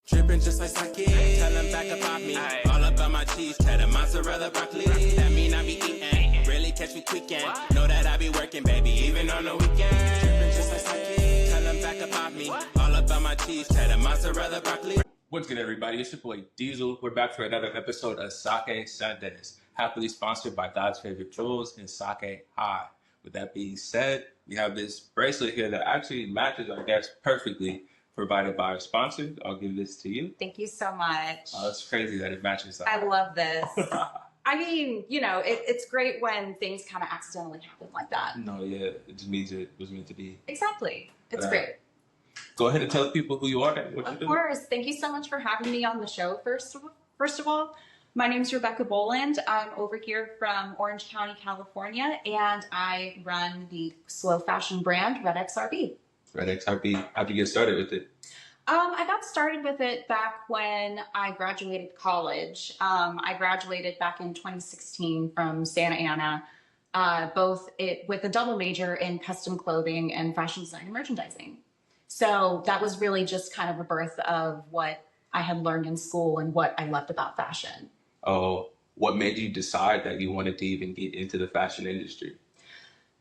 Dripping just like sake. Tell them back about me. All about my cheese, cheddar, mozzarella, broccoli. That mean I be eating. Really catch me tweaking. Know that I be working, baby, even on the weekend. Dripping just like sake. Tell them back about me. All about my cheese, cheddar, mozzarella, broccoli. What's good, everybody? It's your boy Diesel. We're back for another episode of Sake Sundays, happily sponsored by God's favorite jewels and Sake High. With that being said, we have this bracelet here that actually matches our guest perfectly, provided by our sponsor. I'll give this to you. Thank you so much. Oh, it's crazy that it matches. I love this. I mean, you know, it's great when things kind of accidentally happen like that. No, yeah, it just means it was meant to be. Exactly. It's great. Go ahead and tell people who you are and what you do. Of course. Thank you so much for having me on the show, first of all. My name is Rebecca Boland. I'm over here from Orange County, California, and I run the slow fashion brand, REDxRB. REDxRB. How'd you get started with it? I got started with it back when I graduated college. I graduated back in 2016 from Santa Ana, with a double major in custom clothing and fashion design and merchandising. So that was really just kind of a birth of what I had learned in school and what I loved about fashion. Oh, what made you decide that you wanted to even get into the fashion industry?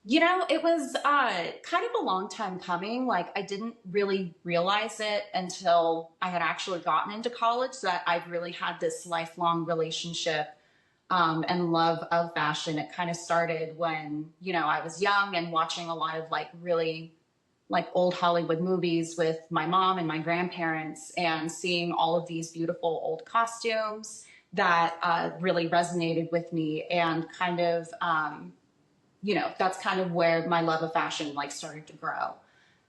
You know, it was kind of a long time coming. Like, I didn't really realize it until I had actually gotten into college that I really had this lifelong relationship and love of fashion. It kind of started when, you know, I was young and watching a lot of really old Hollywood movies with my mom and my grandparents and seeing all of these beautiful old costumes that really resonated with me and kind of, you know, that's kind of where my love of fashion started to grow.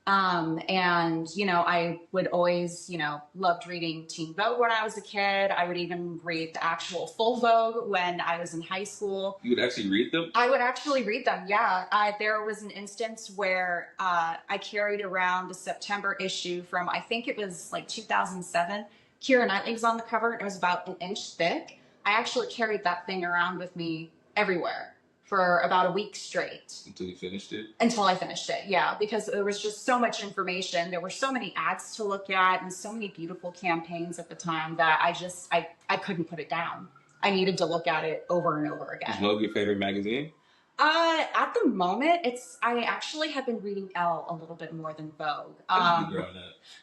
And, you know, I would always, you know, loved reading Teen Vogue when I was a kid. I would even read the actual full Vogue when I was in high school. You would actually read them? I would actually read them, yeah. There was an instance where I carried around a September issue from, I think it was 2007. Keira Knightley was on the cover, and it was about an inch thick. I actually carried that thing around with me everywhere for about a week straight. Until you finished it? Until I finished it, yeah, because there was just so much information. There were so many ads to look at and so many beautiful campaigns at the time that I couldn't put it down. I needed to look at it over and over again. Is Vogue your favorite magazine? At the moment, I actually have been reading Elle a little bit more than Vogue.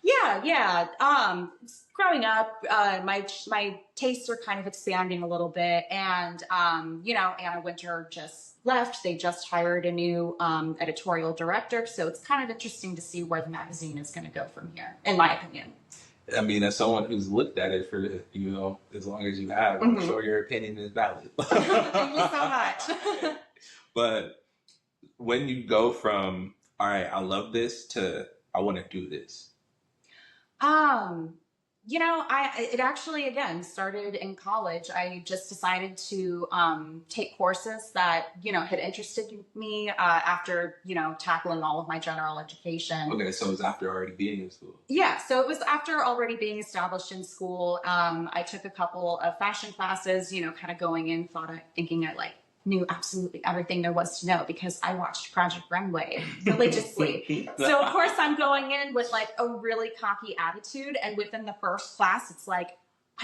Yeah. Growing up, my tastes are kind of expanding a little bit, and you know, Anna Wintour just left. They just hired a new editorial director, so it's kind of interesting to see where the magazine is going to go from here, in my opinion. I mean, as someone who's looked at it for, you know, as long as you have, I'm sure your opinion is valid. Thank you so much. But when you go from, all right, I love this, to I want to do this. You know, it actually, again, started in college. I just decided to take courses that, you know, had interested me after, you know, tackling all of my general education. Okay, so it was after already being in school. Yeah, so it was after already being established in school. I took a couple of fashion classes, you know, kind of going in, thinking I knew absolutely everything there was to know because I watched Project Runway religiously. So of course I'm going in with a really cocky attitude, and within the first class it's I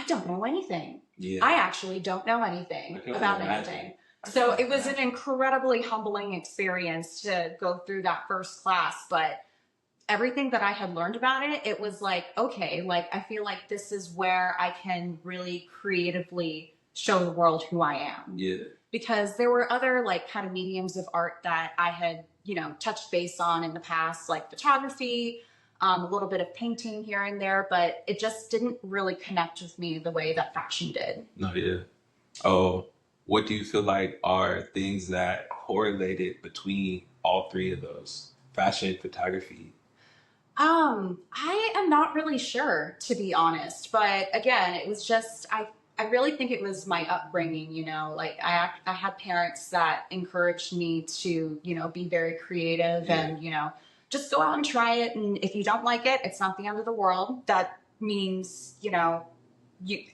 don't know anything. Yeah. I actually don't know anything about anything. So it was an incredibly humbling experience to go through that first class, but everything that I had learned about it, it was okay, I feel like this is where I can really creatively show the world who I am. Yeah. Because there were other kind of mediums of art that I had, you know, touched base on in the past, like photography, a little bit of painting here and there, but it just didn't really connect with me the way that fashion did. No, yeah. Oh, what do you feel like are things that correlated between all three of those? Fashion, photography? I am not really sure, to be honest, but again, it was just, I really think it was my upbringing, you know, I had parents that encouraged me to, you know, be very creative and, you know, just go out and try it. And if you don't like it, it's not the end of the world. That means, you know,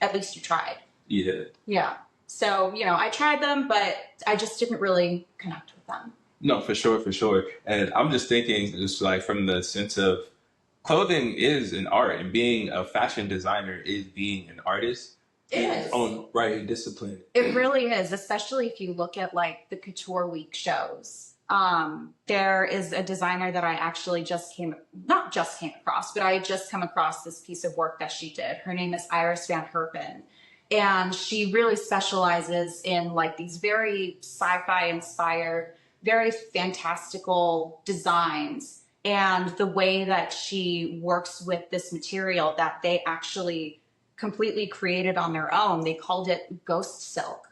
at least you tried. Yeah. Yeah. So, you know, I tried them, but I just didn't really connect with them. No, for sure. And I'm just thinking, just from the sense of clothing is an art, and being a fashion designer is being an artist in its own right discipline. It really is, especially if you look at like the Couture Week shows. There is a designer that I actually not just came across, but I just come across this piece of work that she did. Her name is Iris Van Herpen. And she really specializes in like these very sci-fi inspired, very fantastical designs. And the way that she works with this material that they actually completely created on their own, they called it ghost silk.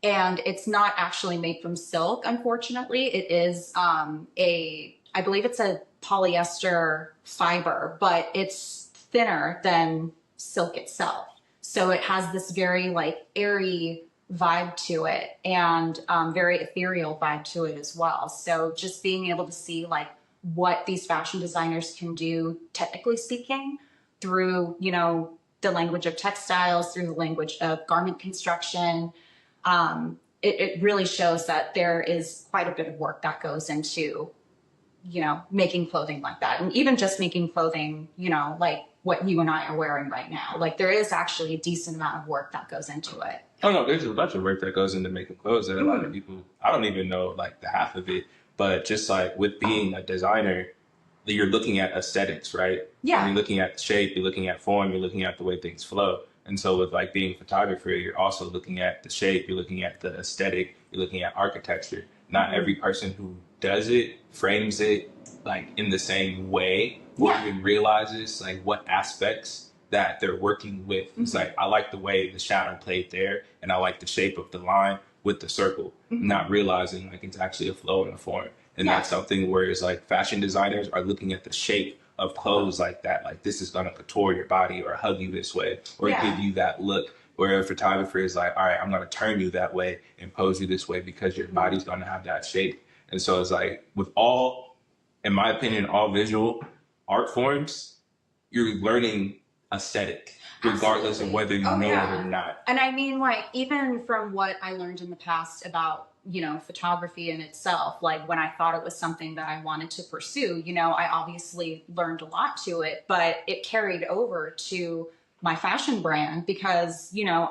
And it's not actually made from silk, unfortunately. It is I believe it's a polyester fiber, but it's thinner than silk itself. So it has this very like airy vibe to it and very ethereal vibe to it as well. So just being able to see like what these fashion designers can do, technically speaking, through, you know, the language of textiles, through the language of garment construction, it really shows that there is quite a bit of work that goes into, you know, making clothing like that. And even just making clothing, you know, like what you and I are wearing right now. Like there is actually a decent amount of work that goes into it. Oh no, there's a bunch of work that goes into making clothes that a lot of people, I don't even know like the half of it, but just like with being a designer, you're looking at aesthetics, right? Yeah. You're looking at shape, you're looking at form, you're looking at the way things flow. And so with like being a photographer, you're also looking at the shape, you're looking at the aesthetic, you're looking at architecture. Not every person who does it frames it like in the same way or even realizes like what aspects that they're working with. It's like, I like the way the shadow played there, and I like the shape of the line with the circle, not realizing like it's actually a flow and a form. And that's something where it's like fashion designers are looking at the shape of clothes like that. Like this is gonna couture your body or hug you this way or give you that look. Where a photographer is like, all right, I'm gonna turn you that way and pose you this way because your body's gonna have that shape. And so it's like with all, in my opinion, all visual art forms, you're learning aesthetic, regardless of whether you know it or not. And I mean, like, even from what I learned in the past about, you know, photography in itself, like when I thought it was something that I wanted to pursue, you know, I obviously learned a lot to it, but it carried over to my fashion brand because, you know,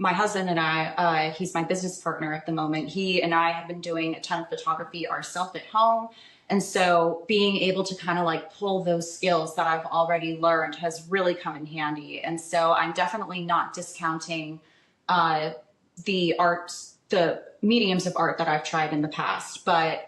my husband and I, he's my business partner at the moment. He and I have been doing a ton of photography ourselves at home. And so being able to kind of like pull those skills that I've already learned has really come in handy. And so I'm definitely not discounting the mediums of art that I've tried in the past, but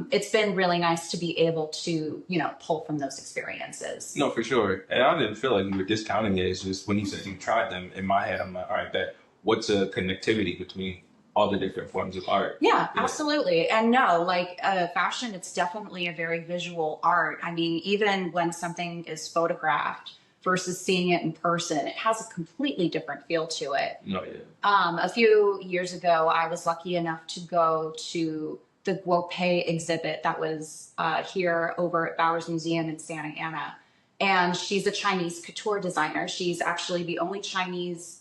it's been really nice to be able to, you know, pull from those experiences. No, for sure. And I didn't feel like you were discounting it. It's just when you said you tried them, in my head, I'm like, all right, what's a connectivity between all the different forms of art? Yeah, absolutely. And no, like fashion, it's definitely a very visual art. I mean, even when something is photographed versus seeing it in person, it has a completely different feel to it. No, yeah. A few years ago, I was lucky enough to go to the Guopei exhibit that was here over at Bowers Museum in Santa Ana. And she's a Chinese couture designer. She's actually the only Chinese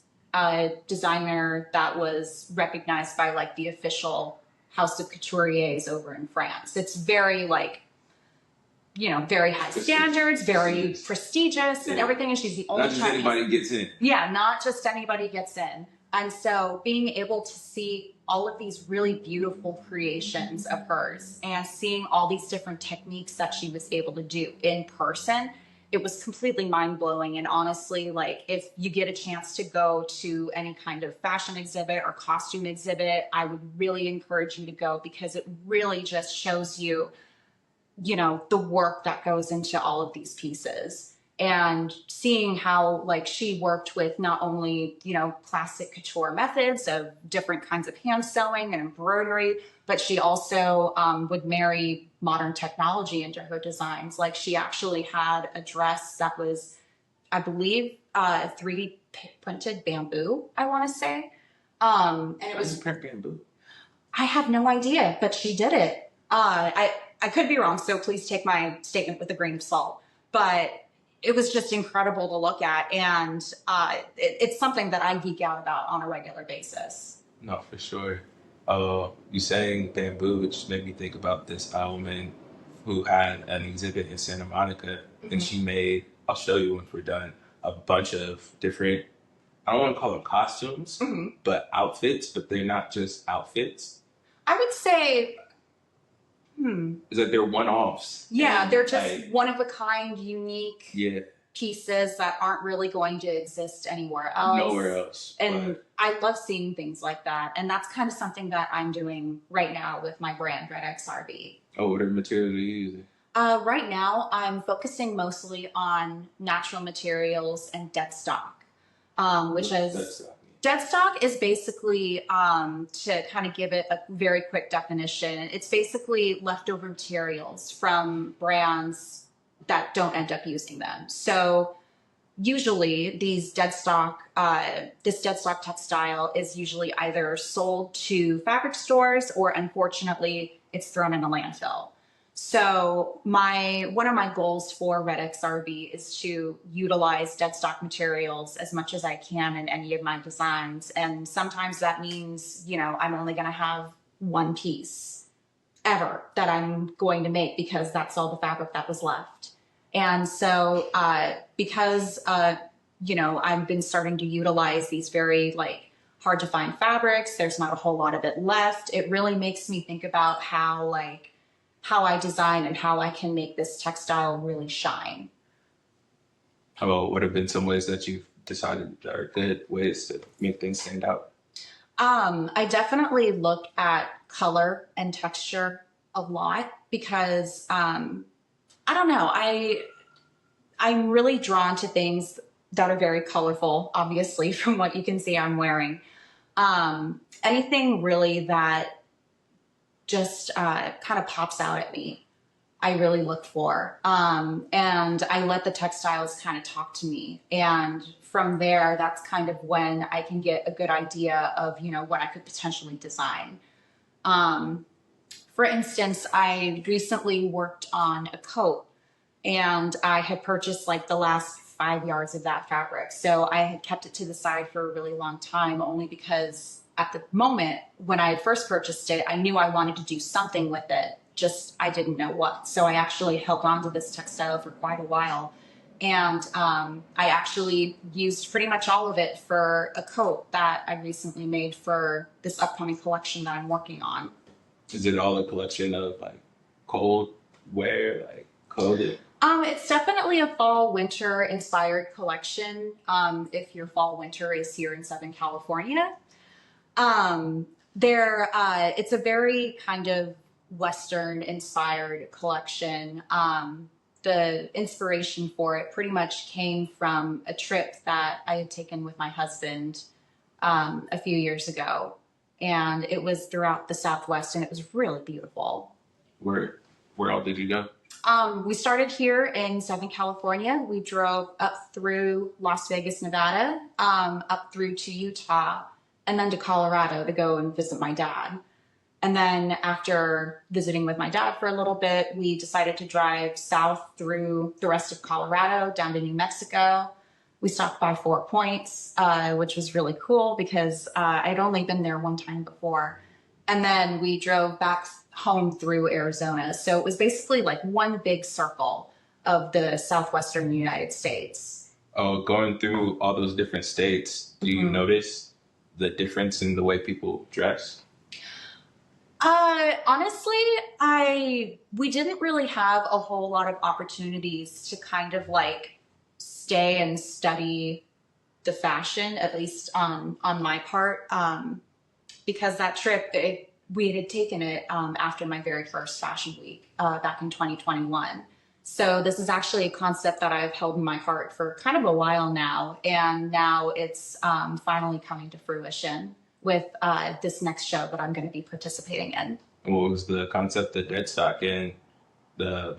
designer that was recognized by like the official House of Couturiers over in France. It's very like, you know, very high standards, very prestigious and everything. And she's the only Not just anybody gets in. Yeah, not just anybody gets in. And so being able to see all of these really beautiful creations of hers and seeing all these different techniques that she was able to do in person, it was completely mind-blowing. And honestly, like if you get a chance to go to any kind of fashion exhibit or costume exhibit, I would really encourage you to go because it really just shows you, you know, the work that goes into all of these pieces. And seeing how like she worked with not only, you know, classic couture methods of different kinds of hand sewing and embroidery, but she also would marry modern technology into her designs. Like she actually had a dress that was, I believe, 3D printed bamboo, I want to say. And it was print bamboo. I have no idea, but she did it. I could be wrong, so please take my statement with a grain of salt. But it was just incredible to look at, and it's something that I geek out about on a regular basis. No, for sure. You saying bamboo, which made me think about this woman who had an exhibit in Santa Monica and she made, I'll show you when we're done, a bunch of different, I don't want to call them costumes, but outfits, but they're not just outfits. I would say, It's like they're one-offs. Yeah, and they're just like, one of a kind, unique yeah, pieces that aren't really going to exist anywhere else. nowhere else. And I love seeing things like that. And that's kind of something that I'm doing right now with my brand, REDxRB. Oh, what are materials are you using? Right now, I'm focusing mostly on natural materials and deadstock, which is... Deadstock is basically, to kind of give it a very quick definition, it's basically leftover materials from brands that don't end up using them. So usually these deadstock, this deadstock textile is usually either sold to fabric stores or unfortunately it's thrown in a landfill. So one of my goals for REDxRB is to utilize deadstock materials as much as I can in any of my designs. And sometimes that means, I'm only going to have one piece ever that I'm going to make because that's all the fabric that was left. And so because, I've been starting to utilize these very hard to find fabrics, there's not a whole lot of it left. It really makes me think about how I design and how I can make this textile really shine. How about what have been some ways that you've decided are good ways to make things stand out? I definitely look at color and texture a lot because I don't know, I'm really drawn to things that are very colorful, obviously, from what you can see I'm wearing. Anything really that just kind of pops out at me, I really look for. And I let the textiles kind of talk to me. And from there, that's kind of when I can get a good idea of, what I could potentially design. For instance, I recently worked on a coat and I had purchased the last 5 yards of that fabric. So I had kept it to the side for a really long time only because at the moment when I had first purchased it, I knew I wanted to do something with it, just I didn't know what. So I actually held on to this textile for quite a while. And I actually used pretty much all of it for a coat that I recently made for this upcoming collection that I'm working on. Is it all a collection of cold wear, clothing? It's definitely a fall winter inspired collection. If your fall winter is here in Southern California. It's a very kind of Western inspired collection. The inspiration for it pretty much came from a trip that I had taken with my husband, a few years ago. And it was throughout the Southwest and it was really beautiful. Where all did you go? We started here in Southern California. We drove up through Las Vegas, Nevada, up through to Utah, and then to Colorado to go and visit my dad. And then after visiting with my dad for a little bit, we decided to drive south through the rest of Colorado down to New Mexico. We stopped by 4 Points, which was really cool because I'd only been there one time before. And then we drove back home through Arizona. So it was basically one big circle of the southwestern United States. Oh, going through all those different states, do you notice the difference in the way people dress? Honestly, we didn't really have a whole lot of opportunities to kind of stay and study the fashion, at least on my part, because that trip, we had taken it after my very first fashion week back in 2021. So this is actually a concept that I've held in my heart for kind of a while now. And now it's finally coming to fruition with this next show that I'm going to be participating in. What was the concept of deadstock and the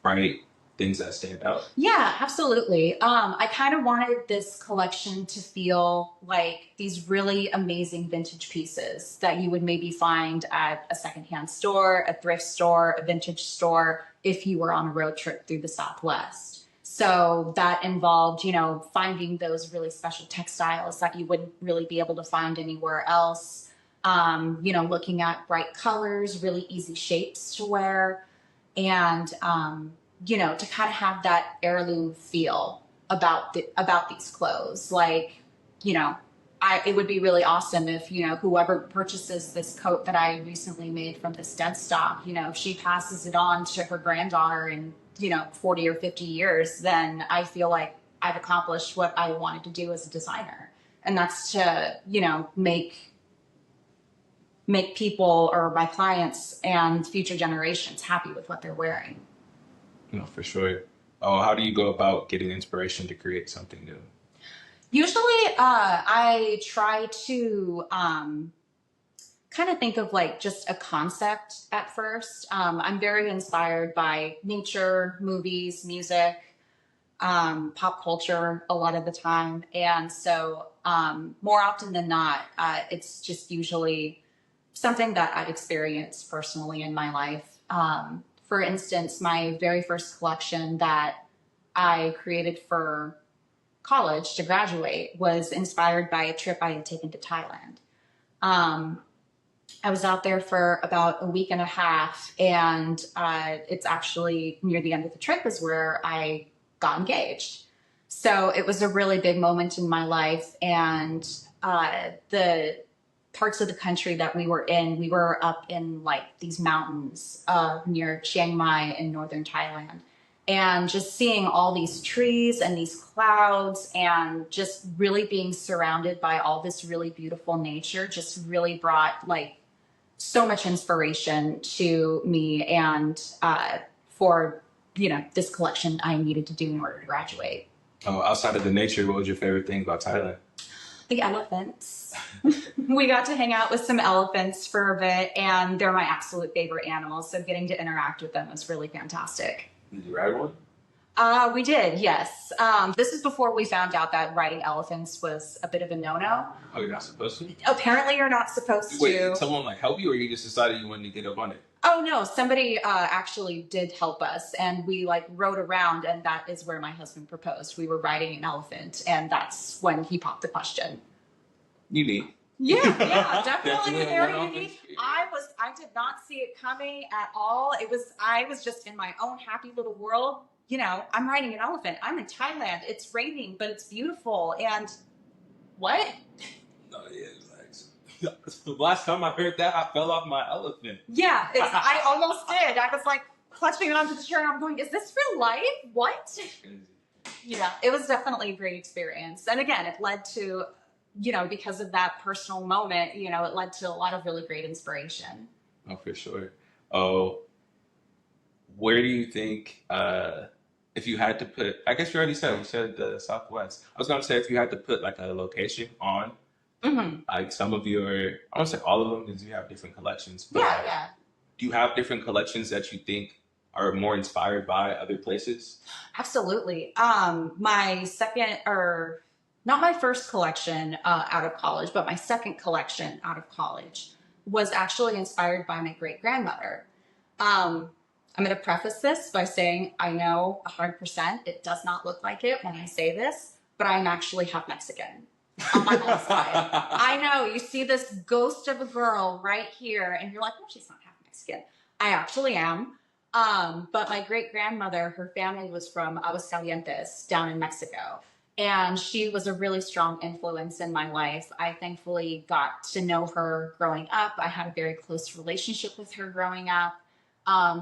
bright things that stand out? Yeah, absolutely. I kind of wanted this collection to feel like these really amazing vintage pieces that you would maybe find at a secondhand store, a thrift store, a vintage store, if you were on a road trip through the Southwest. So that involved, finding those really special textiles that you wouldn't really be able to find anywhere else. Looking at bright colors, really easy shapes to wear, and you know, to kind of have that heirloom feel about these clothes. Like, you know, it would be really awesome if, you know, whoever purchases this coat that I recently made from this dead stock, you know, if she passes it on to her granddaughter in, you know, 40 or 50 years, then I feel like I've accomplished what I wanted to do as a designer. And that's to, you know, make people or my clients and future generations happy with what they're wearing. No, for sure. Oh, how do you go about getting inspiration to create something new? Usually, I try to kind of think of like just a concept at first. I'm very inspired by nature, movies, music, pop culture a lot of the time. And so more often than not, it's just usually something that I've experienced personally in my life. For instance, my very first collection that I created for college to graduate was inspired by a trip I had taken to Thailand. I was out there for about a week and a half, and it's actually near the end of the trip is where I got engaged. So it was a really big moment in my life, and the parts of the country that we were up in like these mountains near Chiang Mai in northern Thailand. And just seeing all these trees and these clouds and just really being surrounded by all this really beautiful nature just really brought like so much inspiration to me and for, you know, this collection I needed to do in order to graduate. Oh, outside of the nature, what was your favorite thing about Thailand? The elephants. We got to hang out with some elephants for a bit, and they're my absolute favorite animals. So getting to interact with them was really fantastic. Did you ride one? We did, yes. This is before we found out that riding elephants was a bit of a no-no. Oh, you're not supposed to? Apparently you're not supposed to. Wait, did someone like help you, or you just decided you wanted to get up on it? Oh no, somebody actually did help us, and we like rode around, and that is where my husband proposed. We were riding an elephant, and that's when he popped the question. Unique. Yeah, definitely very unique. I did not see it coming at all. I was just in my own happy little world. You know, I'm riding an elephant. I'm in Thailand. It's raining, but it's beautiful. And what? No, yeah, it's like the last time I heard that, I fell off my elephant. Yeah, I almost did. I was like clutching onto the chair, and I'm going, "Is this real life? What?" Yeah, it was definitely a great experience. And again, it led to, you know, because of that personal moment, you know, it led to a lot of really great inspiration. Oh, for sure. Oh, where do you think, if you had to put, I guess you said the Southwest. I was going to say, if you had to put like a location on, like some of your, I don't say all of them because you have different collections. But Yeah. do you have different collections that you think are more inspired by other places? Absolutely. My second, or not my first collection out of college, but my second collection out of college was actually inspired by my great grandmother. I'm going to preface this by saying I know 100% it does not look like it when I say this, but I'm actually half Mexican on my mom's side. I know, you see this ghost of a girl right here, and you're like, well, she's not half Mexican. I actually am. But my great grandmother, her family was from Aguascalientes down in Mexico. And she was a really strong influence in my life. I thankfully got to know her growing up. I had a very close relationship with her growing up.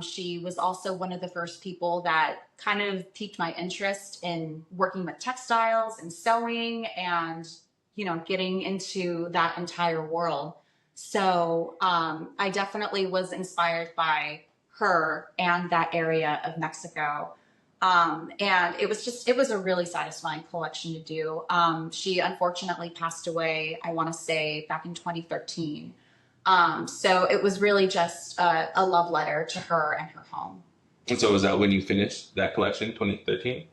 She was also one of the first people that kind of piqued my interest in working with textiles and sewing and, you know, getting into that entire world. So I definitely was inspired by her and that area of Mexico. And it was a really satisfying collection to do. She unfortunately passed away, I want to say back in 2013. So it was really just a love letter to her and her home. And so was that when you finished that collection, 2013?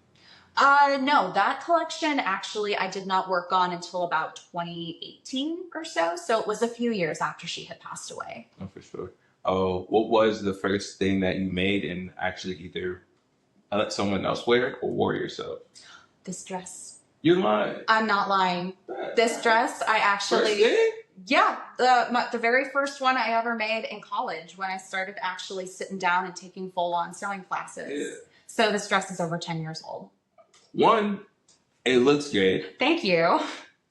No, that collection actually I did not work on until about 2018 or so. So it was a few years after she had passed away. Oh, for sure. Oh, what was the first thing that you made and actually either let someone else wear it or wore yourself? This dress. You're lying. I'm not lying. This dress, I actually... Yeah, the very first one I ever made in college when I started actually sitting down and taking full-on sewing classes. Yeah. So this dress is over 10 years old. One, it looks good. Thank you.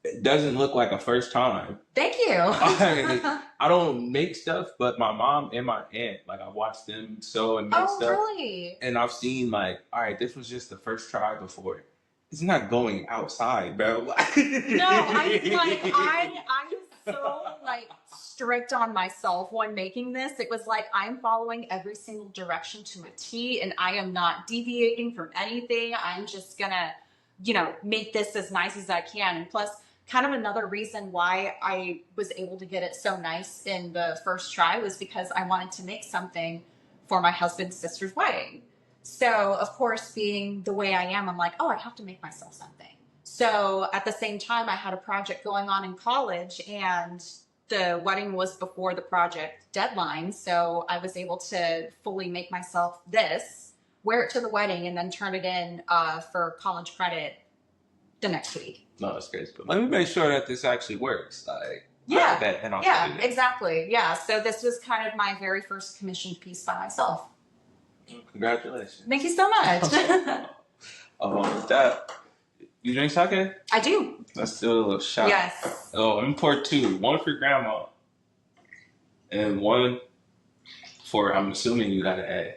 It doesn't look like a first time. Thank you. I don't make stuff, but my mom and my aunt, like I watched them sew and make stuff. Really? And I've seen like, all right, this was just the first try before. It's not going outside, bro. No, I was so like strict on myself when making this. It was like I'm following every single direction to a T, and I am not deviating from anything. I'm just gonna, make this as nice as I can. And plus, kind of another reason why I was able to get it so nice in the first try was because I wanted to make something for my husband's sister's wedding. So, of course, being the way I am, I'm like, oh, I have to make myself something. So at the same time, I had a project going on in college, and the wedding was before the project deadline. So I was able to fully make myself this, wear it to the wedding, and then turn it in for college credit the next week. No, that's crazy. But let me make sure that this actually works. Like, yeah, and exactly. Yeah. So this was kind of my very first commissioned piece by myself. Congratulations. Thank you so much. With that, you drink sake? I do. Let's do a little shot. Yes. Oh, I'm pour 2. One for grandma. And one for, I'm assuming you got an A.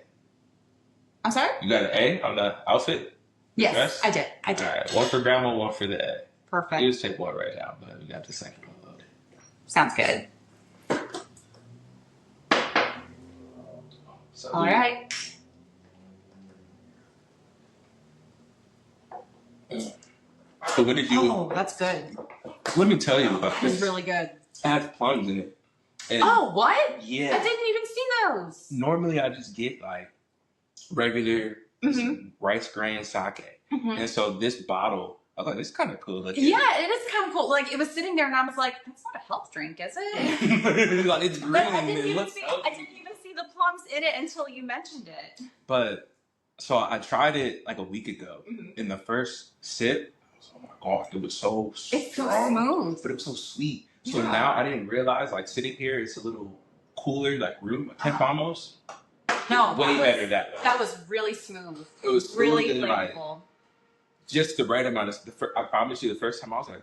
I'm sorry? You got an A on the outfit? Yes, dress? I did. All right. One for grandma, one for the A. Perfect. You just take one right now, but we got the second one loaded. Sounds good. So All right. So what did you? Oh, that's good. Let me tell you about this. It's really good. It had plums in it. And Oh, what? yeah. I didn't even see those. Normally I just get like regular rice grain sake, and so this bottle, I was like, it's kind of cool. Like, Yeah, it is kind of cool. Like, it was sitting there, and I was like, that's not a health drink, is it? like, it's green. But I and didn't, it even looks see, healthy. I didn't even see the plums in it until you mentioned it. But so I tried it like a week ago. In the first sip, oh my gosh, it was so It's so strong, smooth. but it was so sweet. So Yeah. now I didn't realize, like sitting here, it's a little cooler, like room temp almost. No, Way better that way. That was really smooth. It was smooth Really and, like, flavorful. just the right amount of. I promise you, the first time I was like,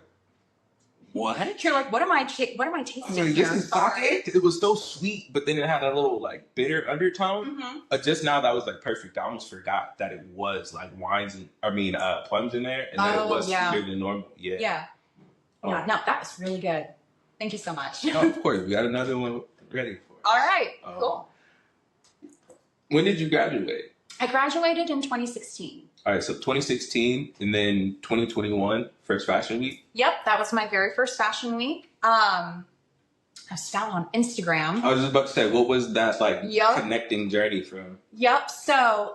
"What?" You're like, what am I tasting This here? is sake. It was so sweet, but then it had a little like bitter undertone. Just now, that was like perfect. I almost forgot that it was like plums in there, and that it was sweeter than normal. Yeah. Yeah. Oh. Yeah. No, that was really good. Thank you so much. No, of course, we got another one ready for. All right. Cool. When did you graduate? I graduated in 2016. All right, so 2016, and then 2021, first fashion week. Yep, that was my very first fashion week. I was found on Instagram. I was just about to say, what was that like Yep. connecting journey from? Yep. So,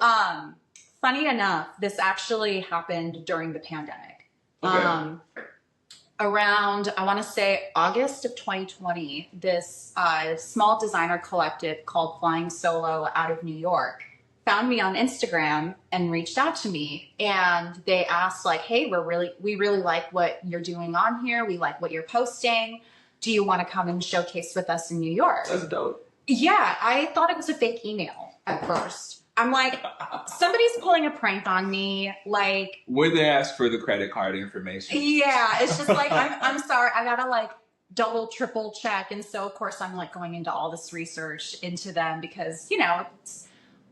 funny enough, this actually happened during the pandemic. Okay. Around, I want to say August of 2020, this small designer collective called Flying Solo out of New York found me on Instagram and reached out to me, and they asked like, hey, we really like what you're doing on here. We like what you're posting. Do you want to come and showcase with us in New York? That's dope. Yeah, I thought it was a fake email at first. I'm like, somebody's pulling a prank on me. Like, Where they ask for the credit card information. yeah, it's just like, I'm sorry. I gotta like double, triple check. And so of course I'm like going into all this research into them because,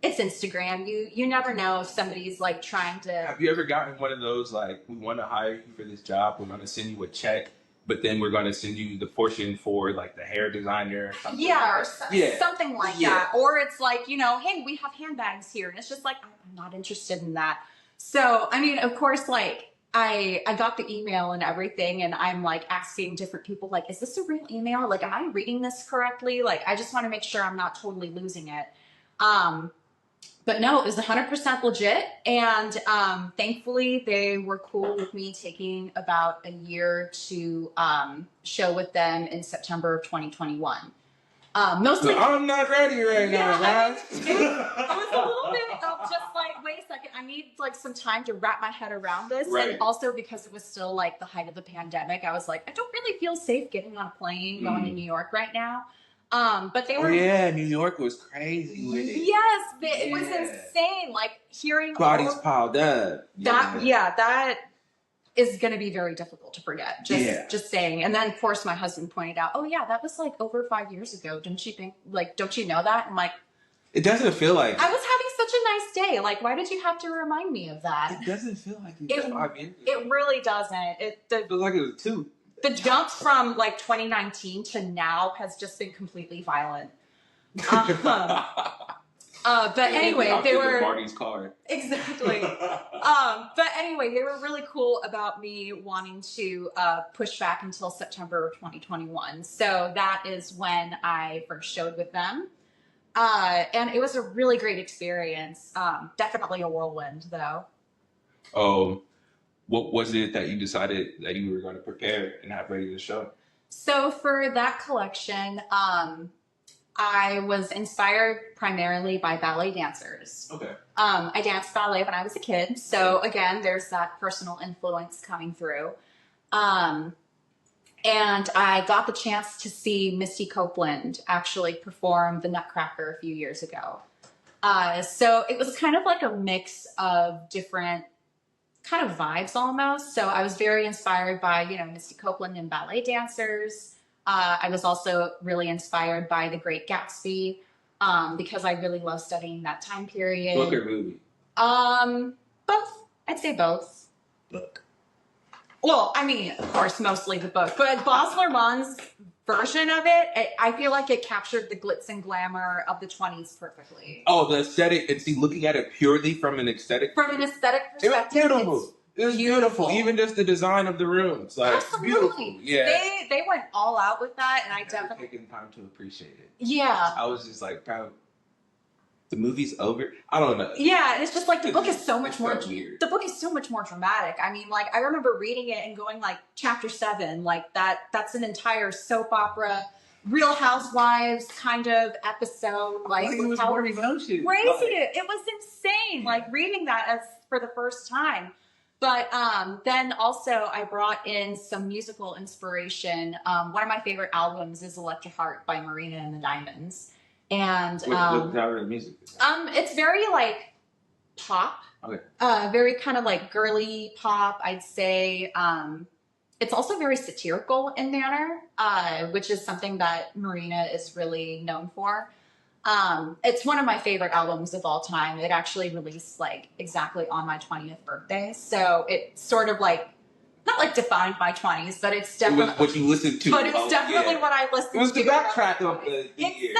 it's Instagram. You never know if somebody's like trying to. Have you ever gotten one of those like, we want to hire you for this job, we're going to send you a check, but then we're going to send you the portion for like the hair designer? Or something Something like that. Or it's like, hey, we have handbags here. And it's just like, I'm not interested in that. So, I mean, of course, like I got the email and everything, and I'm like asking different people, like, is this a real email? Like, am I reading this correctly? Like, I just want to make sure I'm not totally losing it. But no, it was 100% legit. And thankfully, they were cool with me taking about a year to show with them in September of 2021. Mostly, I'm not ready right now, guys. I was a little bit of just like, wait a second, I need like some time to wrap my head around this. Right. And also because it was still like the height of the pandemic, I was like, I don't really feel safe getting on a plane, going to New York right now. But they were New York was crazy with it. yes, it was insane. Like hearing Bodies piled up. That is going to be very difficult to forget. Just saying. And then of course my husband pointed out, oh yeah, that was like over 5 years ago. Don't you know that? I'm like, it doesn't feel like I was having such a nice day. Like, why did you have to remind me of that? It doesn't feel like it was 5 years ago. It really doesn't. It feels like it was 2. The jump from like 2019 to now has just been completely violent. But anyway, they were Marty's car. Exactly. But anyway, they were really cool about me wanting to push back until September of 2021. So that is when I first showed with them. And it was a really great experience. Definitely a whirlwind, though. What was it that you decided that you were going to prepare and have ready to show? So for that collection, I was inspired primarily by ballet dancers. Okay. I danced ballet when I was a kid. So again, there's that personal influence coming through. And I got the chance to see Misty Copeland actually perform the Nutcracker a few years ago. So it was kind of like a mix of different kind of vibes almost. So I was very inspired by, Misty Copeland and ballet dancers. I was also really inspired by The Great Gatsby because I really love studying that time period. Book or movie? Both. I'd say both. Book. Well, I mean, of course, mostly the book, but Baz Luhrmann's version of it, I feel like it captured the glitz and glamour of the 20s perfectly. Oh, the aesthetic, and see, looking at it purely from an aesthetic perspective, it was beautiful. It was beautiful. Even just the design of the rooms, like absolutely beautiful. Yeah, they went all out with that, and I definitely taking time to appreciate it. Yeah, I was just like, bro, the movie's over. I don't know. Yeah, and it's just like the book is so much more weird. The book is so much more dramatic. I mean, like I remember reading it and going like chapter 7, like that's an entire soap opera, Real Housewives kind of episode. Like it was more emotion. Crazy! It was insane. Like reading that as for the first time. But then also I brought in some musical inspiration. One of my favorite albums is Electra Heart by Marina and the Diamonds. And what genre of music is that? It's very like pop. Okay. Very kind of like girly pop, I'd say. It's also very satirical in manner, which is something that Marina is really known for. It's one of my favorite albums of all time. It actually released like exactly on my 20th birthday. So it's sort of like, not like defined my 20s, but it's definitely what you listened to. But it's definitely what I listened to. It was the backtrack of the year.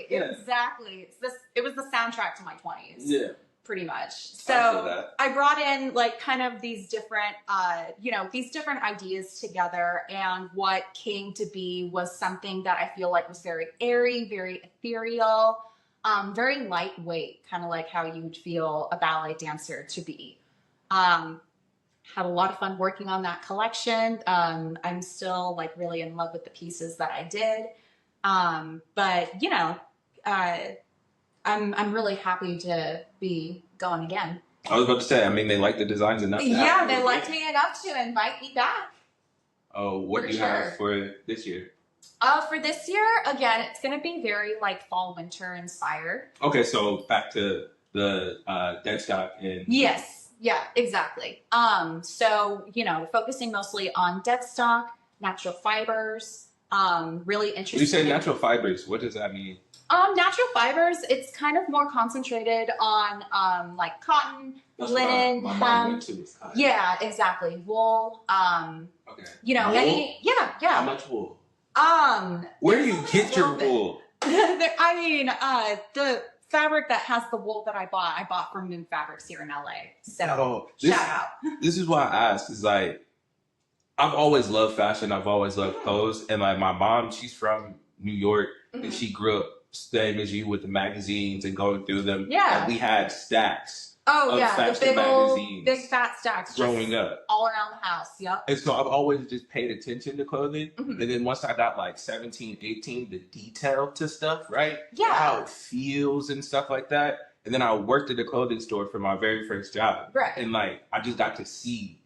Exactly. It was the soundtrack to my 20s. Yeah. Pretty much. So I brought in like kind of these different, these different ideas together, and what came to be was something that I feel like was very airy, very ethereal, very lightweight, kind of like how you would feel a ballet dancer to be. Had a lot of fun working on that collection. I'm still like really in love with the pieces that I did. But I'm really happy to be going again. I was about to say, I mean, they like the designs enough. Yeah, they liked me enough to invite me back. Oh, what do you have for this year? For this year, again, it's going to be very like fall winter inspired. Okay, so back to the deadstock and yes. Yeah, exactly. So, focusing mostly on deadstock, natural fibers, really interesting. You say natural fibers, what does that mean? Natural fibers, it's kind of more concentrated on like cotton, linen, hemp. Yeah, exactly. Wool. Okay. Wool? How much wool? Where do you get your wool? I mean, the fabric that has the wool that I bought from Moon Fabrics here in LA. So shout out. This is why I asked, is like, I've always loved fashion. I've always loved clothes. And like my mom, she's from New York, and she grew up same as you with the magazines and going through them. Yeah. And we had stacks. Oh yeah, the big fat stacks growing up all around the house. Yep. And so I've always just paid attention to clothing. And then once I got like 17, 18, the detail to stuff, right? Yeah. How it feels and stuff like that. And then I worked at a clothing store for my very first job. Right. And like I just got to see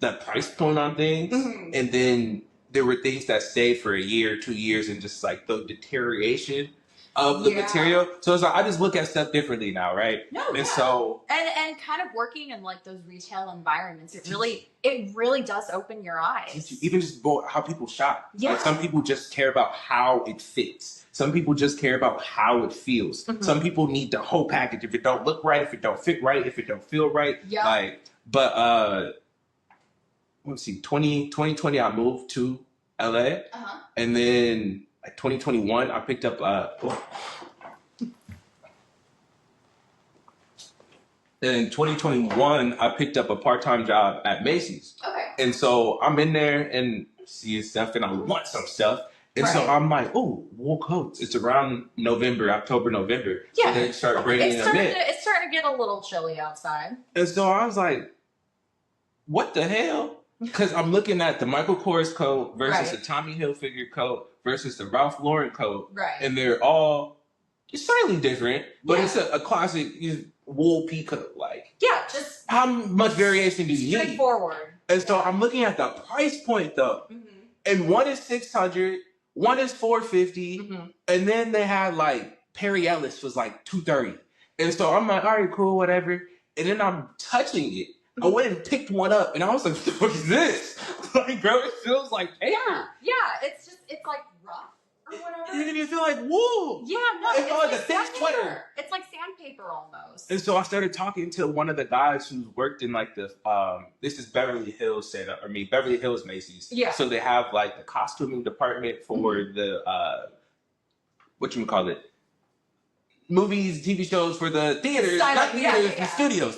the price point on things, and then there were things that stayed for a year, 2 years, and just like the deterioration of the material. So it's like I just look at stuff differently now, right? No, and yeah. so and kind of working in like those retail environments, it really does open your eyes. Even just how people shop. Yeah. Like some people just care about how it fits. Some people just care about how it feels. Mm-hmm. Some people need the whole package. If it don't look right, if it don't fit right, if it don't feel right. Yeah. Like, but let's see, 2020 I moved to LA, and then like 2021 I picked up in 2021 I picked up a part-time job at Macy's. Okay. And so I'm in there and seeing stuff, and I want some stuff. And so I'm like, oh, wool coats. It's around October, November. Yeah. And they start bringing them in. It's starting to get a little chilly outside. And so I was like, what the hell? Because I'm looking at the Michael Kors coat versus the Tommy Hilfiger coat versus the Ralph Lauren coat. Right. And they're all slightly different, but it's a classic wool pea coat. Like, just how much variation do you need? Straightforward. And so I'm looking at the price point though. Mm-hmm. And one is $600, one is $450, and then they had like Perry Ellis was like $230. And so I'm like, all right, cool, whatever. And then I'm touching it. I went and picked one up, and I was like, what the fuck is this? Like, bro, it feels like paper. Yeah, it's like rough or whatever. And then you feel like wool. Yeah, no, it felt like a thick sandpaper. sweater. It's like sandpaper almost. And so I started talking to one of the guys who's worked in like the this is Beverly Hills Beverly Hills Macy's. Yeah. So they have like the costuming department for the whatchamacallit, movies, TV shows for the theaters, not theaters, the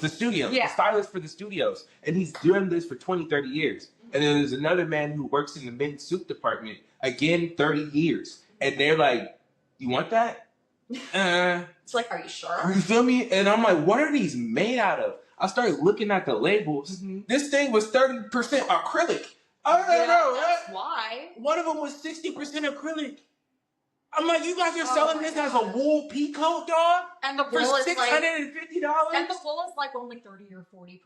studios, the stylist for the studios. And he's doing this for 20, 30 years. And then there's another man who works in the men's suit department, again, 30 years. And they're like, you want that? It's like, are you sure? You feel me? And I'm like, what are these made out of? I started looking at the labels. This thing was 30% acrylic. I was like, bro, that's why. One of them was 60% acrylic. I'm like, you guys are selling this as a wool pea coat, dog? And the for wool is $650? And the wool is like only 30 or 40%.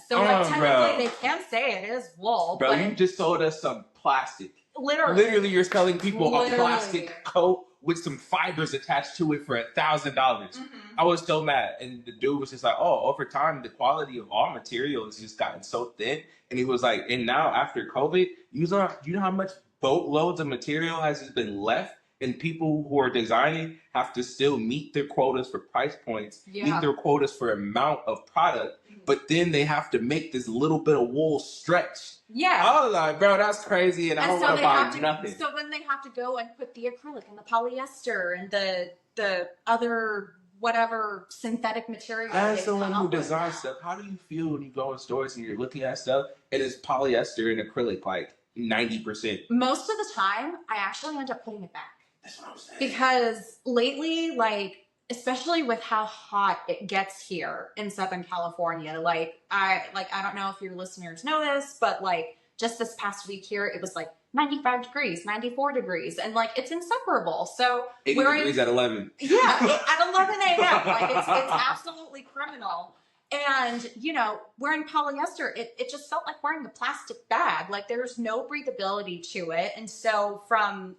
So like technically they can say it is wool. Bro, but you just sold us some plastic. Literally You're selling people a plastic coat with some fibers attached to it for $1,000. I was so mad. And the dude was just like, oh, over time, the quality of all material has just gotten so thin. And he was like, and now after COVID, you know how much boatloads of material has just been left? And people who are designing have to still meet their quotas for price points, meet their quotas for amount of product, but then they have to make this little bit of wool stretch. Yeah. I was like, bro, that's crazy, and I don't want to buy nothing. So then they have to go and put the acrylic and the polyester and the other whatever synthetic material. As someone who designs stuff, how do you feel when you go in stores and you're looking at stuff and it's polyester and acrylic like 90%? Most of the time, I actually end up putting it back. That's what I'm saying. Because lately, like, especially with how hot it gets here in Southern California, I don't know if your listeners know this, but like just this past week here, it was like 95 degrees, 94 degrees, and like it's insufferable. So 80 degrees at 11. Yeah, at 11 a.m. Like it's absolutely criminal. And, you know, wearing polyester, it just felt like wearing a plastic bag. Like there's no breathability to it. And so from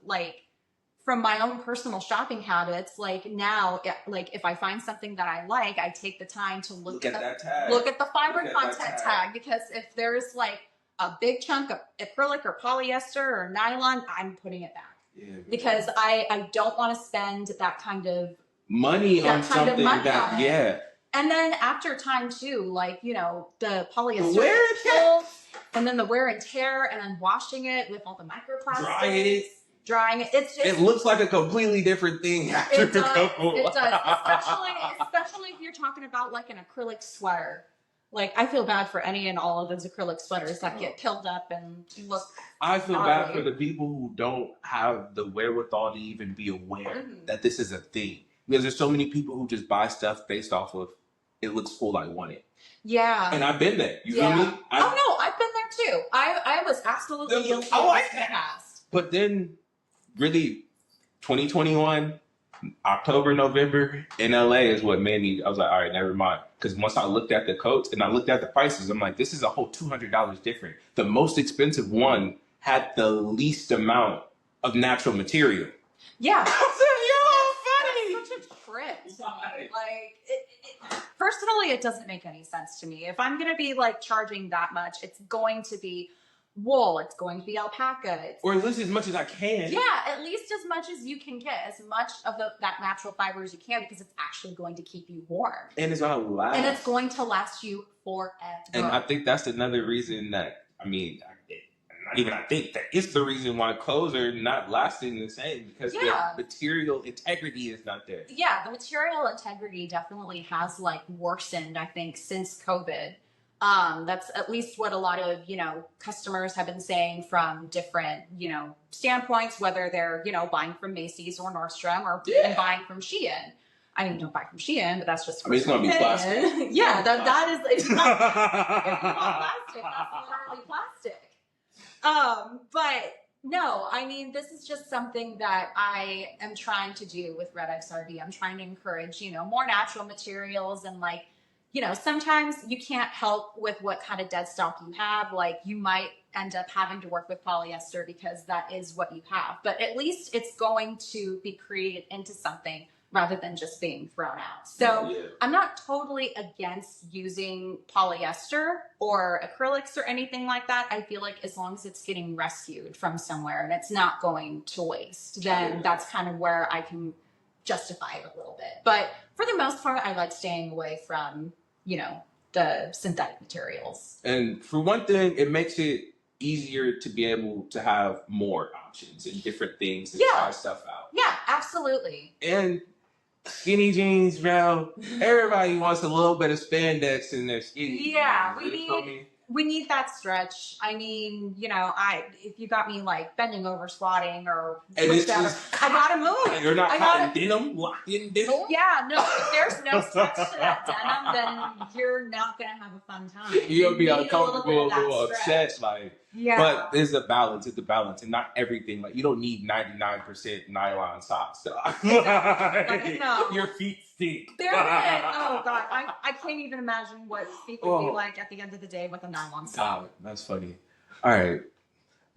my own personal shopping habits, like now, like if I find something that I like, I take the time to look at that tag. Look at the fiber content tag, because if there's like a big chunk of acrylic or polyester or nylon, I'm putting it back. Yeah, because I don't want to spend that kind of money on something And then after time too, like, you know, the polyester and then the wear and tear, and then washing it with all the microplastics. Drying it. It looks like a completely different thing after it does. Especially if you're talking about like an acrylic sweater. Like I feel bad for any and all of those acrylic sweaters that get killed up and look. I feel bad for the people who don't have the wherewithal to even be aware that this is a thing. Because there's so many people who just buy stuff based off of it looks cool, I want it. Yeah. And I've been there. You feel me? I've been there too. I was absolutely guilty of that in the past. But then really 2021 October, November in LA is what made me, I was like, all right, never mind. Because once I looked at the coats and I looked at the prices, I'm like, this is a whole $200 different. The most expensive one had the least amount of natural material. Yeah. I That's such a trip to me. Like, personally, it doesn't make any sense to me. If I'm going to be like charging that much, it's going to be wool, it's going to be alpaca, or at least as much as I can. Yeah, at least as much as you can get, as much of that natural fiber as you can, because it's actually going to keep you warm. And it's going to last. And it's going to last you forever. And I think that's another reason that, that it's the reason why clothes are not lasting the same, because the material integrity is not there. Yeah, the material integrity definitely has like worsened, I think, since COVID. That's at least what a lot of, customers have been saying from different, standpoints, whether they're, buying from Macy's or Nordstrom or even buying from Shein. I mean, don't buy from Shein, but that's just. It's going to be plastic. Yeah, that is. It's not plastic. That's literally plastic. But no, I mean, this is just something that I am trying to do with REDxRB. I'm trying to encourage, more natural materials, and like, sometimes you can't help with what kind of dead stock you have. Like, you might end up having to work with polyester because that is what you have, but at least it's going to be created into something rather than just being thrown out. So I'm not totally against using polyester or acrylics or anything like that. I feel like as long as it's getting rescued from somewhere and it's not going to waste, then that's kind of where I can justify it a little bit. But for the most part, I like staying away from, the synthetic materials. And for one thing, it makes it easier to be able to have more options and different things and try stuff out. Yeah, absolutely. And skinny jeans, bro. Everybody wants a little bit of spandex in their skinny jeans. Yeah, we need that stretch. I mean, if you got me like bending over, squatting, or whatever, I gotta move. You're not cotton denim, locked in denim. Yeah, no. If there's no stretch to that denim, then you're not gonna have a fun time. You're gonna be uncomfortable, a little upset, like. Yeah. But there's a balance. It's a balance, and not everything. Like, you don't need 99% nylon socks. So. No. Your feet stink. Oh God, I can't even imagine what feet would be like at the end of the day with a nylon sock. Oh, that's funny. All right.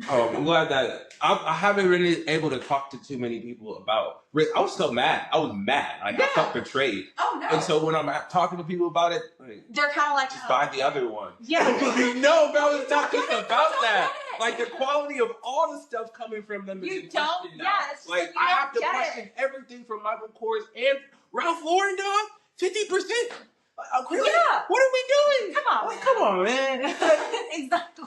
I'm glad that I haven't really able to talk to too many people about. I was so mad. I was mad. Like, I felt betrayed. Oh no. And so when I'm talking to people about it, like, they're kind of like, just buy the other one. Yeah. No, bro, it's not just about that. Like, the quality of all the stuff coming from them is in question now. Yes. Like, I have to question everything from Michael Kors and Ralph Lauren, dog. 50%. Really? Yeah. What are we doing? Come on, like, come on, man. Exactly.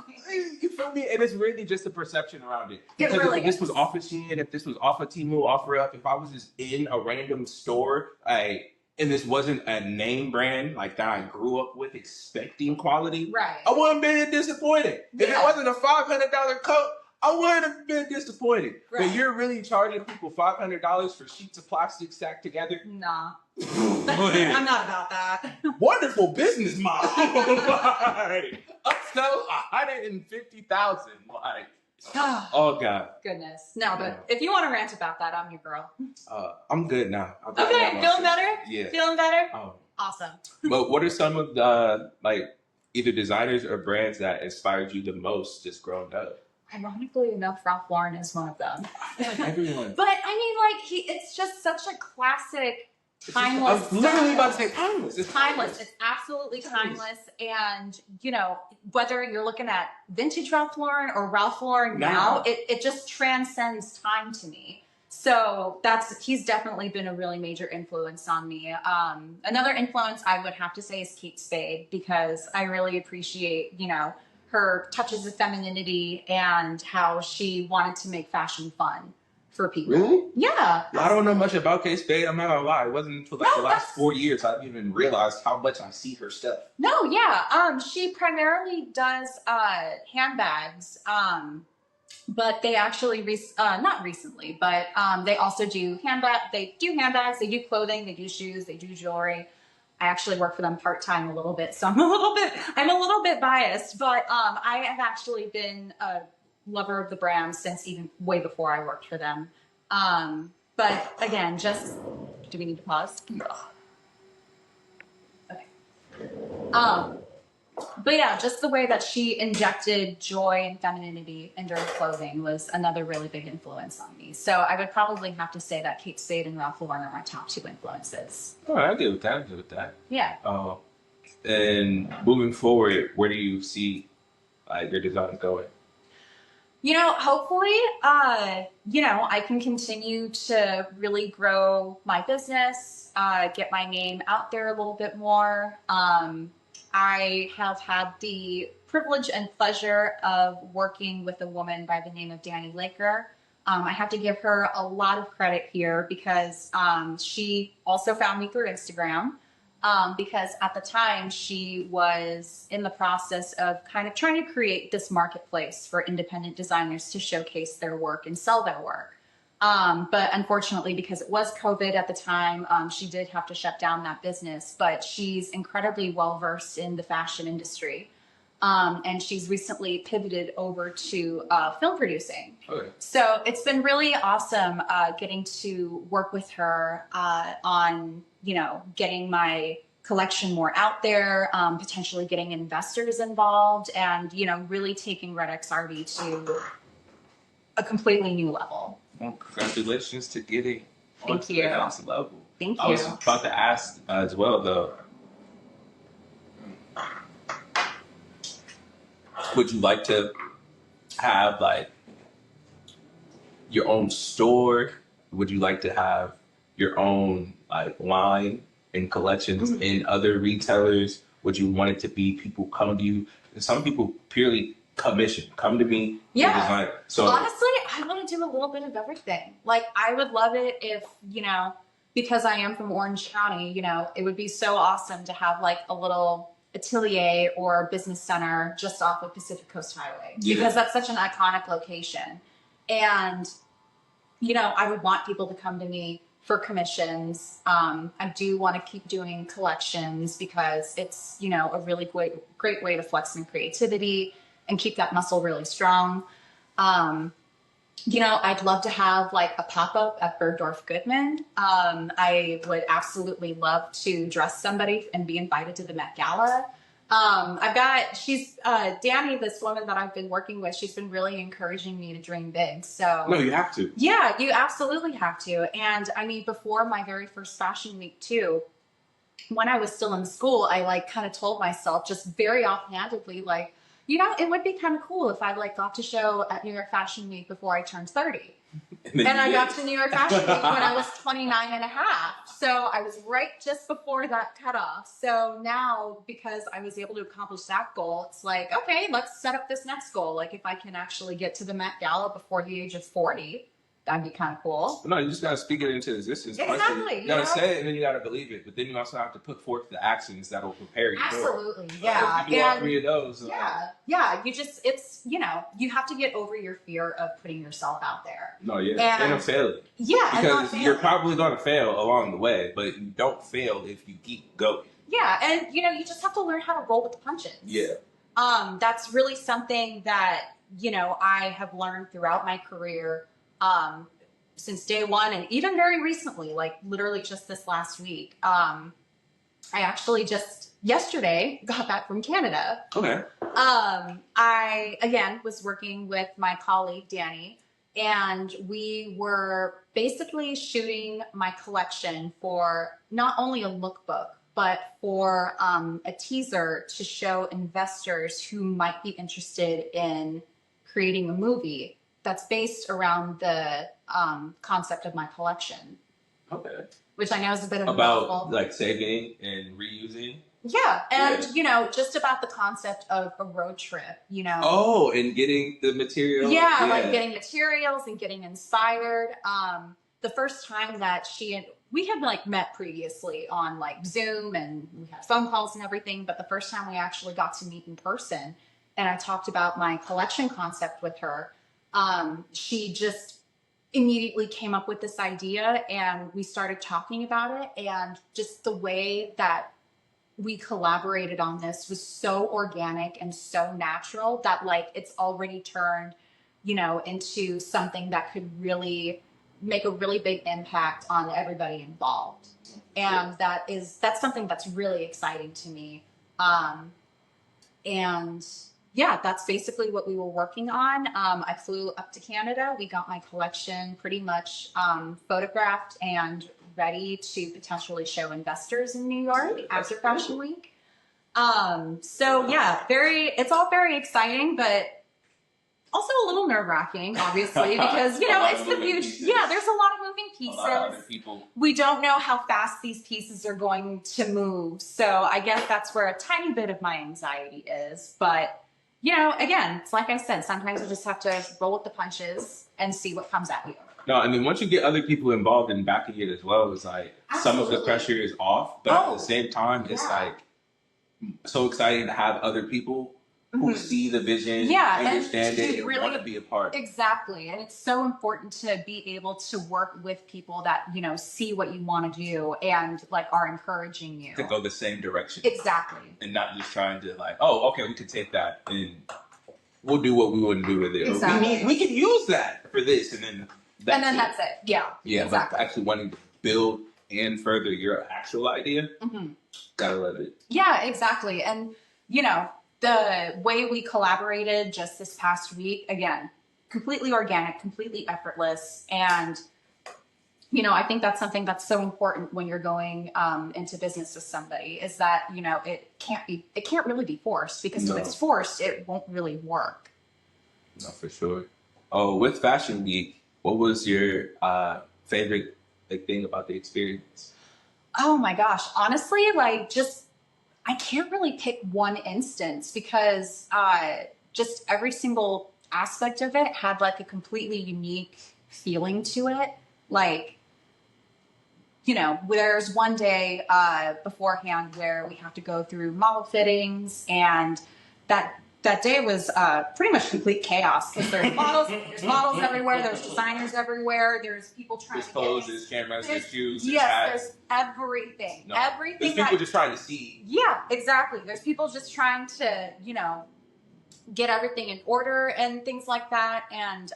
You feel me? And it's really just the perception around it. It Because really if this was off of Shein, if this was off of Temu, OfferUp, if I was just in a random store, and this wasn't a name brand like that I grew up with expecting quality, right, I wouldn't have been disappointed. Yeah. If it wasn't a $500 coat, I wouldn't have been disappointed. Right. But you're really charging people $500 for sheets of plastic stacked together? Nah. I'm not about that. Wonderful business model. Like, upsell $150,000. Like, oh God. Goodness. No, but if you want to rant about that, I'm your girl. I'm good now. Okay, feeling better? Yeah. Feeling better? Oh. Awesome. But what are some of the either designers or brands that inspired you the most just growing up? Ironically enough, Ralph Lauren is one of them. I feel like everyone. But I mean, it's just such a classic, timeless. I was literally about to say timeless. It's timeless. It's absolutely timeless. And, whether you're looking at vintage Ralph Lauren or Ralph Lauren now, it just transcends time to me. So he's definitely been a really major influence on me. Another influence I would have to say is Kate Spade, because I really appreciate, her touches of femininity and how she wanted to make fashion fun for people. Really? Yeah. I don't know much about Kate Spade. I'm not gonna lie. It wasn't until the last 4 years I've even realized how much I see her stuff. No, yeah. She primarily does handbags. But they actually not recently, but they also do handbags. They do handbags. They do clothing. They do shoes. They do jewelry. I actually work for them part-time a little bit, so I'm a little bit biased, but I have actually been a lover of the brand since even way before I worked for them. But again, do we need to pause? Okay. But yeah, just the way that she injected joy and femininity into her clothing was another really big influence on me. So I would probably have to say that Kate Spade and Ralph Lauren are my top two influences. All right, I get with that. I get with that. Yeah. And moving forward, where do you see your design going? You know, hopefully, I can continue to really grow my business, get my name out there a little bit more. I have had the privilege and pleasure of working with a woman by the name of Danny Laker. I have to give her a lot of credit here because she also found me through Instagram. Because at the time she was in the process of kind of trying to create this marketplace for independent designers to showcase their work and sell their work. But unfortunately, because it was COVID at the time, she did have to shut down that business, but she's incredibly well-versed in the fashion industry. And she's recently pivoted over to film producing. Okay. So it's been really awesome getting to work with her on, getting my collection more out there, potentially getting investors involved, and, really taking REDxRB to a completely new level. Well, congratulations to getting on to the next level. Thank you. I was about to ask as well, though. Would you like to have your own store? Would you like to have your own line and collections in other retailers? Would you want it to be people come to you? And some people purely come to me. Yeah. So honestly, I want to do a little bit of everything. I would love it if, because I am from Orange County, it would be so awesome to have a little atelier or business center just off of Pacific Coast Highway, because that's such an iconic location. And, I would want people to come to me for commissions. I do want to keep doing collections because it's, a really great way to flex some creativity and keep that muscle really strong. I'd love to have a pop-up at Bergdorf Goodman. I would absolutely love to dress somebody and be invited to the Met Gala. Danny, this woman that I've been working with, she's been really encouraging me to dream big. So no, you have to. Yeah, you absolutely have to. And before my very first fashion week too, when I was still in school, I kind of told myself just very offhandedly, it would be kind of cool if I got to show at New York Fashion Week before I turned 30. And I got to New York Fashion Week when I was 29 and a half. So I was right just before that cutoff. So now, because I was able to accomplish that goal, it's okay, let's set up this next goal. If I can actually get to the Met Gala before the age of 40, that'd be kind of cool. No, you just got to speak it into existence. Exactly. You got to say it and then you got to believe it. But then you also have to put forth the actions that will prepare you Absolutely, for it. Yeah. You do all three of those. Yeah. You have to get over your fear of putting yourself out there. No, yeah. And failing. Yeah. Because you're probably going to fail along the way, but you don't fail if you keep going. Yeah. And, you just have to learn how to roll with the punches. Yeah. That's really something that, I have learned throughout my career. Since day one, and even very recently, literally just this last week. I actually just yesterday got back from Canada. Okay. I, again, was working with my colleague, Danny, and we were basically shooting my collection for not only a lookbook, but for a teaser to show investors who might be interested in creating a movie that's based around the concept of my collection. Okay. Which I know is a bit of about saving and reusing. Yeah, and just about the concept of a road trip. Oh, and getting the material. Yeah, getting materials and getting inspired. The first time that we had met previously on Zoom and we had phone calls and everything, but the first time we actually got to meet in person, and I talked about my collection concept with her. She just immediately came up with this idea and we started talking about it, and just the way that we collaborated on this was so organic and so natural that it's already turned, into something that could really make a really big impact on everybody involved. And that's something that's really exciting to me. And yeah, that's basically what we were working on. I flew up to Canada. We got my collection pretty much photographed and ready to potentially show investors in New York after Fashion Week. So yeah, it's all very exciting, but also a little nerve-wracking, obviously, because, you know, it's the future. Yeah, there's a lot of moving pieces. A lot of other people. We don't know how fast these pieces are going to move. So I guess that's where a tiny bit of my anxiety is. But, you know, again, it's like I said, sometimes you just have to roll with the punches and see what comes at you. No, I mean, once you get other people involved in backing it as well, it's like some of the pressure is off. But at the same time, it's like so exciting to have other people who see the vision, understand it, and really want to be a part. Exactly. And it's so important to be able to work with people that, you know, see what you want to do and like are encouraging you. To go the same direction. Exactly. And not just trying to like, oh, okay, we can take that and we'll do what we want to do with it. Exactly. We can use that for this and then that's it. Yeah. Yeah, exactly. But actually wanting to build and further your actual idea, gotta love it. Yeah, exactly. And, you know, the way we collaborated just this past week, again, completely organic, completely effortless. And, you know, I think that's something that's so important when you're going into business with somebody is that, you know, it can't really be forced because if it's forced, it won't really work. No, for sure. Oh, with Fashion Week, what was your favorite thing about the experience? Oh my gosh. Honestly, like I can't really pick one instance because just every single aspect of it had like a completely unique feeling to it. Like, you know, there's one day beforehand where we have to go through model fittings, and that day was pretty much complete chaos because there's models everywhere, there's designers everywhere, there's people trying to clothes, there's cameras, there's shoes, yes, hats. There's everything. No. Everything. There's people just trying to see. Yeah, exactly. There's people just trying to, you know, get everything in order and things like that. And,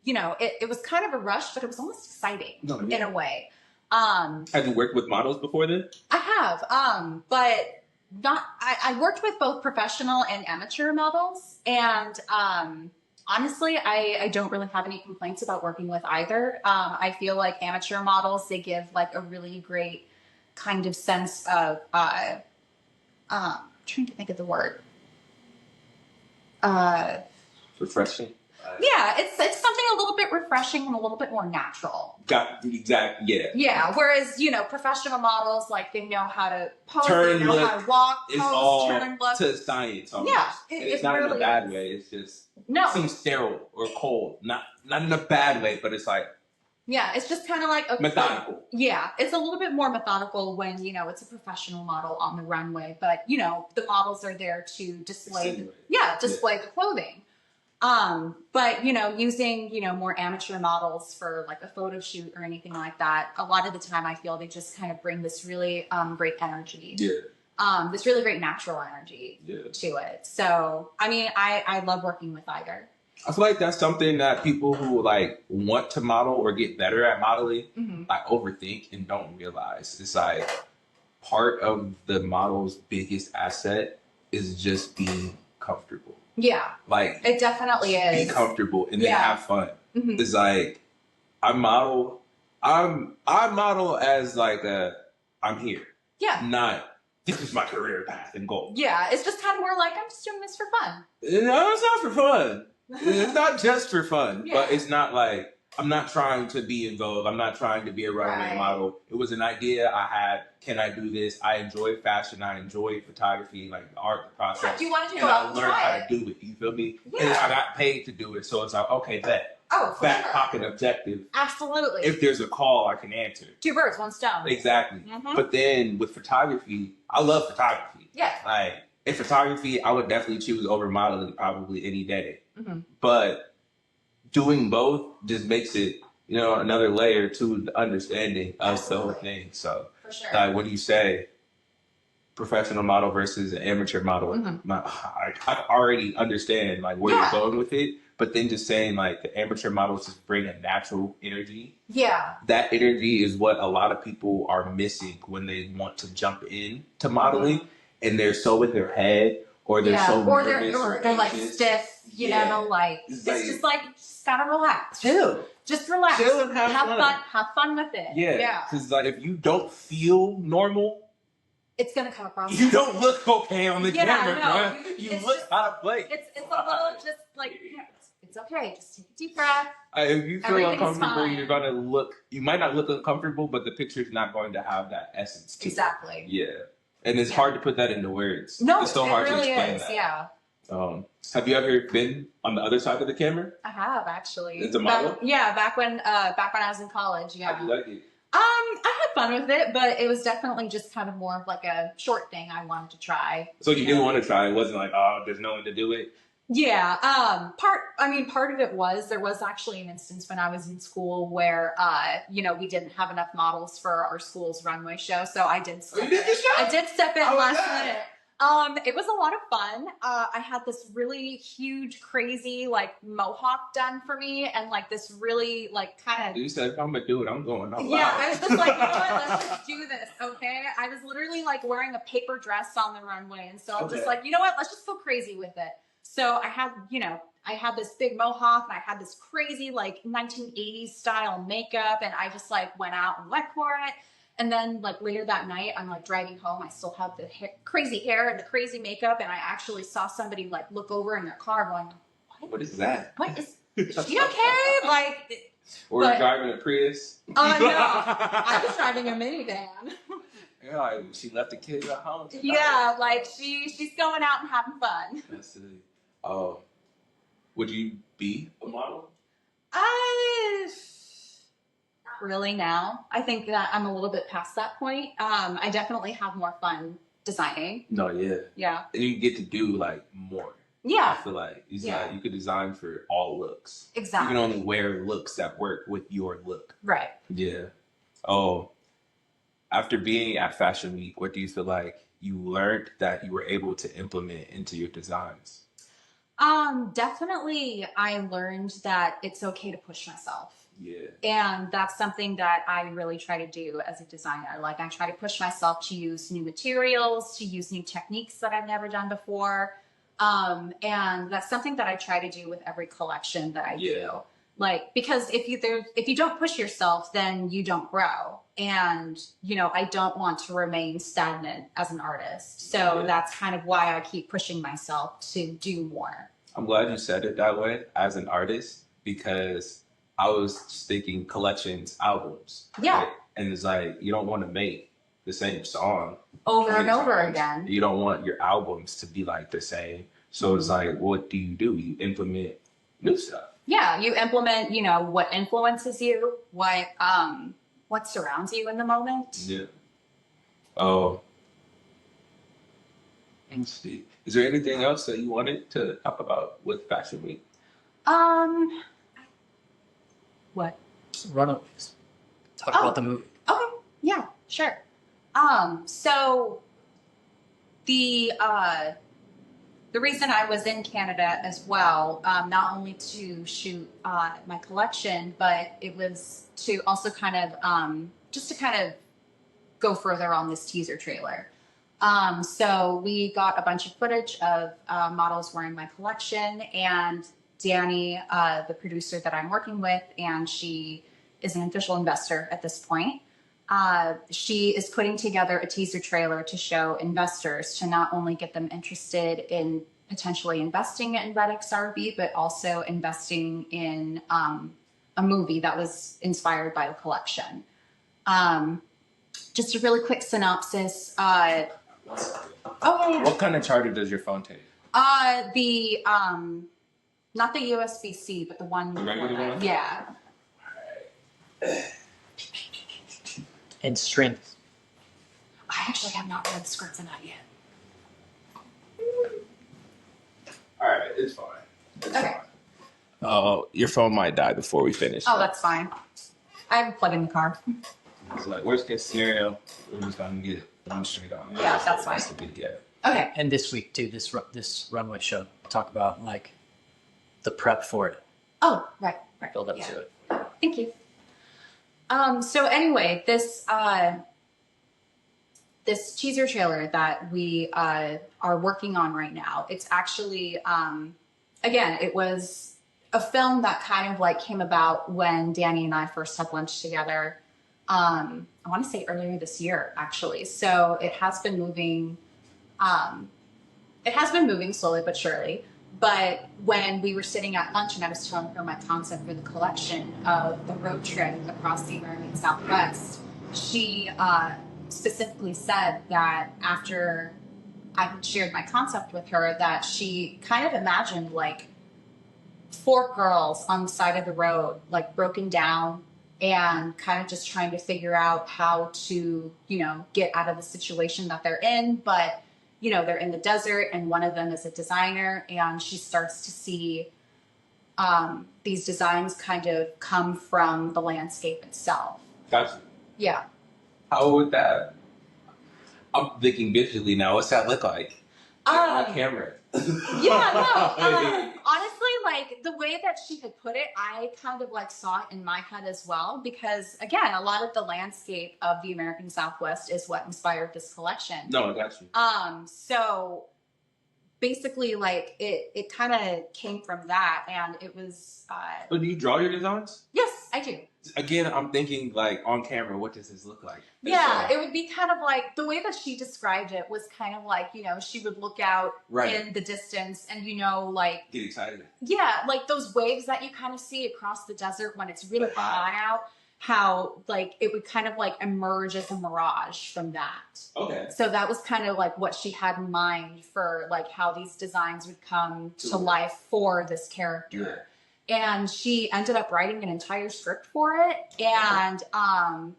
you know, it was kind of a rush, but it was almost exciting in a way. Have you worked with models before then? I have, but I worked with both professional and amateur models, and honestly, I don't really have any complaints about working with either. I feel like amateur models, they give like a really great kind of sense of trying to think of the word. Refreshing. Yeah, it's something a little bit refreshing and a little bit more natural. Yeah. Whereas, you know, professional models, like they know how to pose, they know how to walk, it's pose, all turn, look. to science. Almost. Yeah, it's not really in a bad way. It's just it seems sterile or cold. Not in a bad way, but it's like it's just kind of like methodical. Yeah, it's a little bit more methodical when, you know, it's a professional model on the runway, but you know, the models are there to display the clothing. But, you know, using, you know, more amateur models for like a photo shoot or anything like that, a lot of the time I feel they just kind of bring this really great energy. Yeah. This really great natural energy to it. So, I mean, I love working with either. I feel like that's something that people who like want to model or get better at modeling like overthink and don't realize. It's like part of the model's biggest asset is just being comfortable. Yeah, like it definitely is. Be comfortable and then have fun. It's like I model as like I'm here. Yeah. Not this is my career path and goal. Yeah, it's just kind of more like I'm just doing this for fun. No, it's not for fun. It's not just for fun, but it's not like I'm not trying to be in Vogue. I'm not trying to be a runway model. It was an idea I had. Can I do this? I enjoy fashion. I enjoy photography, like the art, the process. Yeah, you wanted to and go out I and learned try how it. to do it. You feel me? Yeah. And I got paid to do it. So it's like, okay, bet. Oh, for back sure. pocket objective. Absolutely. If there's a call, I can answer. 2 birds, 1 stone. Exactly. But then with photography, I love photography. Yeah. Like in photography, I would definitely choose over modeling probably any day. But doing both just makes it, you know, another layer to the understanding of the whole thing. So, for sure. like, what do you say? Professional model versus an amateur model. I already understand like where you're going with it, but then just saying like the amateur models just bring a natural energy. Yeah. That energy is what a lot of people are missing when they want to jump in to modeling, and they're so in their head or they're so or nervous, they're like anxious. stiff, you know, like it's just like just gotta relax. Chill. Just relax. Chill and have fun. Have fun with it. Yeah. Because like if you don't feel normal, it's gonna come across. You don't look okay on the camera, no. bro. You look out of place. It's a little just like it's okay. Just take a deep breath. If you feel uncomfortable, fine. you're gonna look. You might not look uncomfortable, but the picture's not going to have that essence to Exactly. it. Yeah, and it's hard to put that into words. No, it's so hard really to explain is. that. Yeah. Have you ever been on the other side of the camera? I have actually. As a model? Back when I was in college. Yeah. How'd you like it? I had fun with it, but it was definitely just kind of more of like a short thing I wanted to try. So you didn't want to try? It wasn't like, oh, there's no one to do it. Yeah. Part of it was there was actually an instance when I was in school where we didn't have enough models for our school's runway show, so I did step in. I did step in last minute. It was a lot of fun. I had this really huge, crazy like mohawk done for me, and like this really like kind of. You said, if I'm gonna do it, I'm going all Yeah, out. I was just like, you know what? Let's just do this, okay? I was literally like wearing a paper dress on the runway, and so I'm just like, you know what? Let's just go crazy with it. So I had this big mohawk, and I had this crazy like 1980s style makeup, and I just like went out and went for it. And then like later that night, I'm like driving home. I still have the crazy hair and the crazy makeup. And I actually saw somebody like look over in their car going, What is that? Is she okay? Like, Or driving a Prius? No, I was driving a minivan. Yeah, like, she left the kids at home. Yeah, like she's going out and having fun. That's it. Would you be a model? Not really now. I think that I'm a little bit past that point. I definitely have more fun designing. No, yeah. Yeah. And you get to do like more. Yeah. I feel like you could design for all looks. Exactly. You can only wear looks that work with your look. Right. Yeah. Oh, after being at Fashion Week, what do you feel like you learned that you were able to implement into your designs? Definitely I learned that it's okay to push myself. Yeah. And that's something that I really try to do as a designer. Like I try to push myself to use new materials, to use new techniques that I've never done before. And that's something that I try to do with every collection that I do. Like, because if you don't push yourself, then you don't grow. And, I don't want to remain stagnant as an artist. So that's kind of why I keep pushing myself to do more. I'm glad you said it that way as an artist, because I was just thinking collections, albums. Yeah. Right? And it's like, you don't want to make the same song over and over again. You don't want your albums to be like the same. So it's like, what do? You implement new stuff. Yeah, you implement, what influences you, what surrounds you in the moment. Yeah. Oh. Let's see. Is there anything else that you wanted to talk about with Fashion Week? What? Runaways. Talk about the movie. Okay. Yeah, sure. So the reason I was in Canada as well, not only to shoot my collection, but it was to also kind of go further on this teaser trailer. So we got a bunch of footage of models wearing my collection, and Danny, the producer that I'm working with, and she is an official investor at this point. She is putting together a teaser trailer to show investors, to not only get them interested in potentially investing in REDxRB, but also investing in a movie that was inspired by the collection. Just a really quick synopsis. What kind of charger does your phone take? Not the USB-C, but the one. The regular one? Yeah. And strength. I actually have not read the script for that yet. All right, it's fine. Okay. Oh, your phone might die before we finish. Oh, that's fine. I have a plug in the car. It's like worst case scenario, we're just gonna get them straight on. Yeah, that's fine. That's the big yeah. Okay. And this week too, this runway show, talk about like the prep for it. Oh, right. Build up to it. Thank you. So anyway, this this teaser trailer that we are working on right now. It's actually, again, it was a film that kind of like came about when Danny and I first had lunch together. I want to say earlier this year, actually. So it has been moving. It has been moving slowly but surely. But when we were sitting at lunch and I was telling her my concept for the collection of the road trip across the American Southwest, she specifically said that after I shared my concept with her, that she kind of imagined like 4 girls on the side of the road, like broken down and kind of just trying to figure out how to, you know, get out of the situation that they're in. But you know, they're in the desert and one of them is a designer, and she starts to see these designs kind of come from the landscape itself. Gotcha. Yeah. How would that? I'm thinking visually now. What's that look like on camera? Honestly, like the way that she had put it, I kind of like saw it in my head as well, because again, a lot of the landscape of the American Southwest is what inspired this collection. No, I got you. So basically like it kind of came from that, and it was But do you draw your designs? Yes, I do. Again, I'm thinking like on camera, what does this look like? Yeah, it would be kind of like the way that she described it was kind of like, you know, she would look out in the distance and, you know, like get excited. Yeah, like those waves that you kind of see across the desert when it's really hot out, how like it would kind of like emerge as a mirage from that. Okay. So that was kind of like what she had in mind for like how these designs would come to life for this character. Yeah. And she ended up writing an entire script for it. And,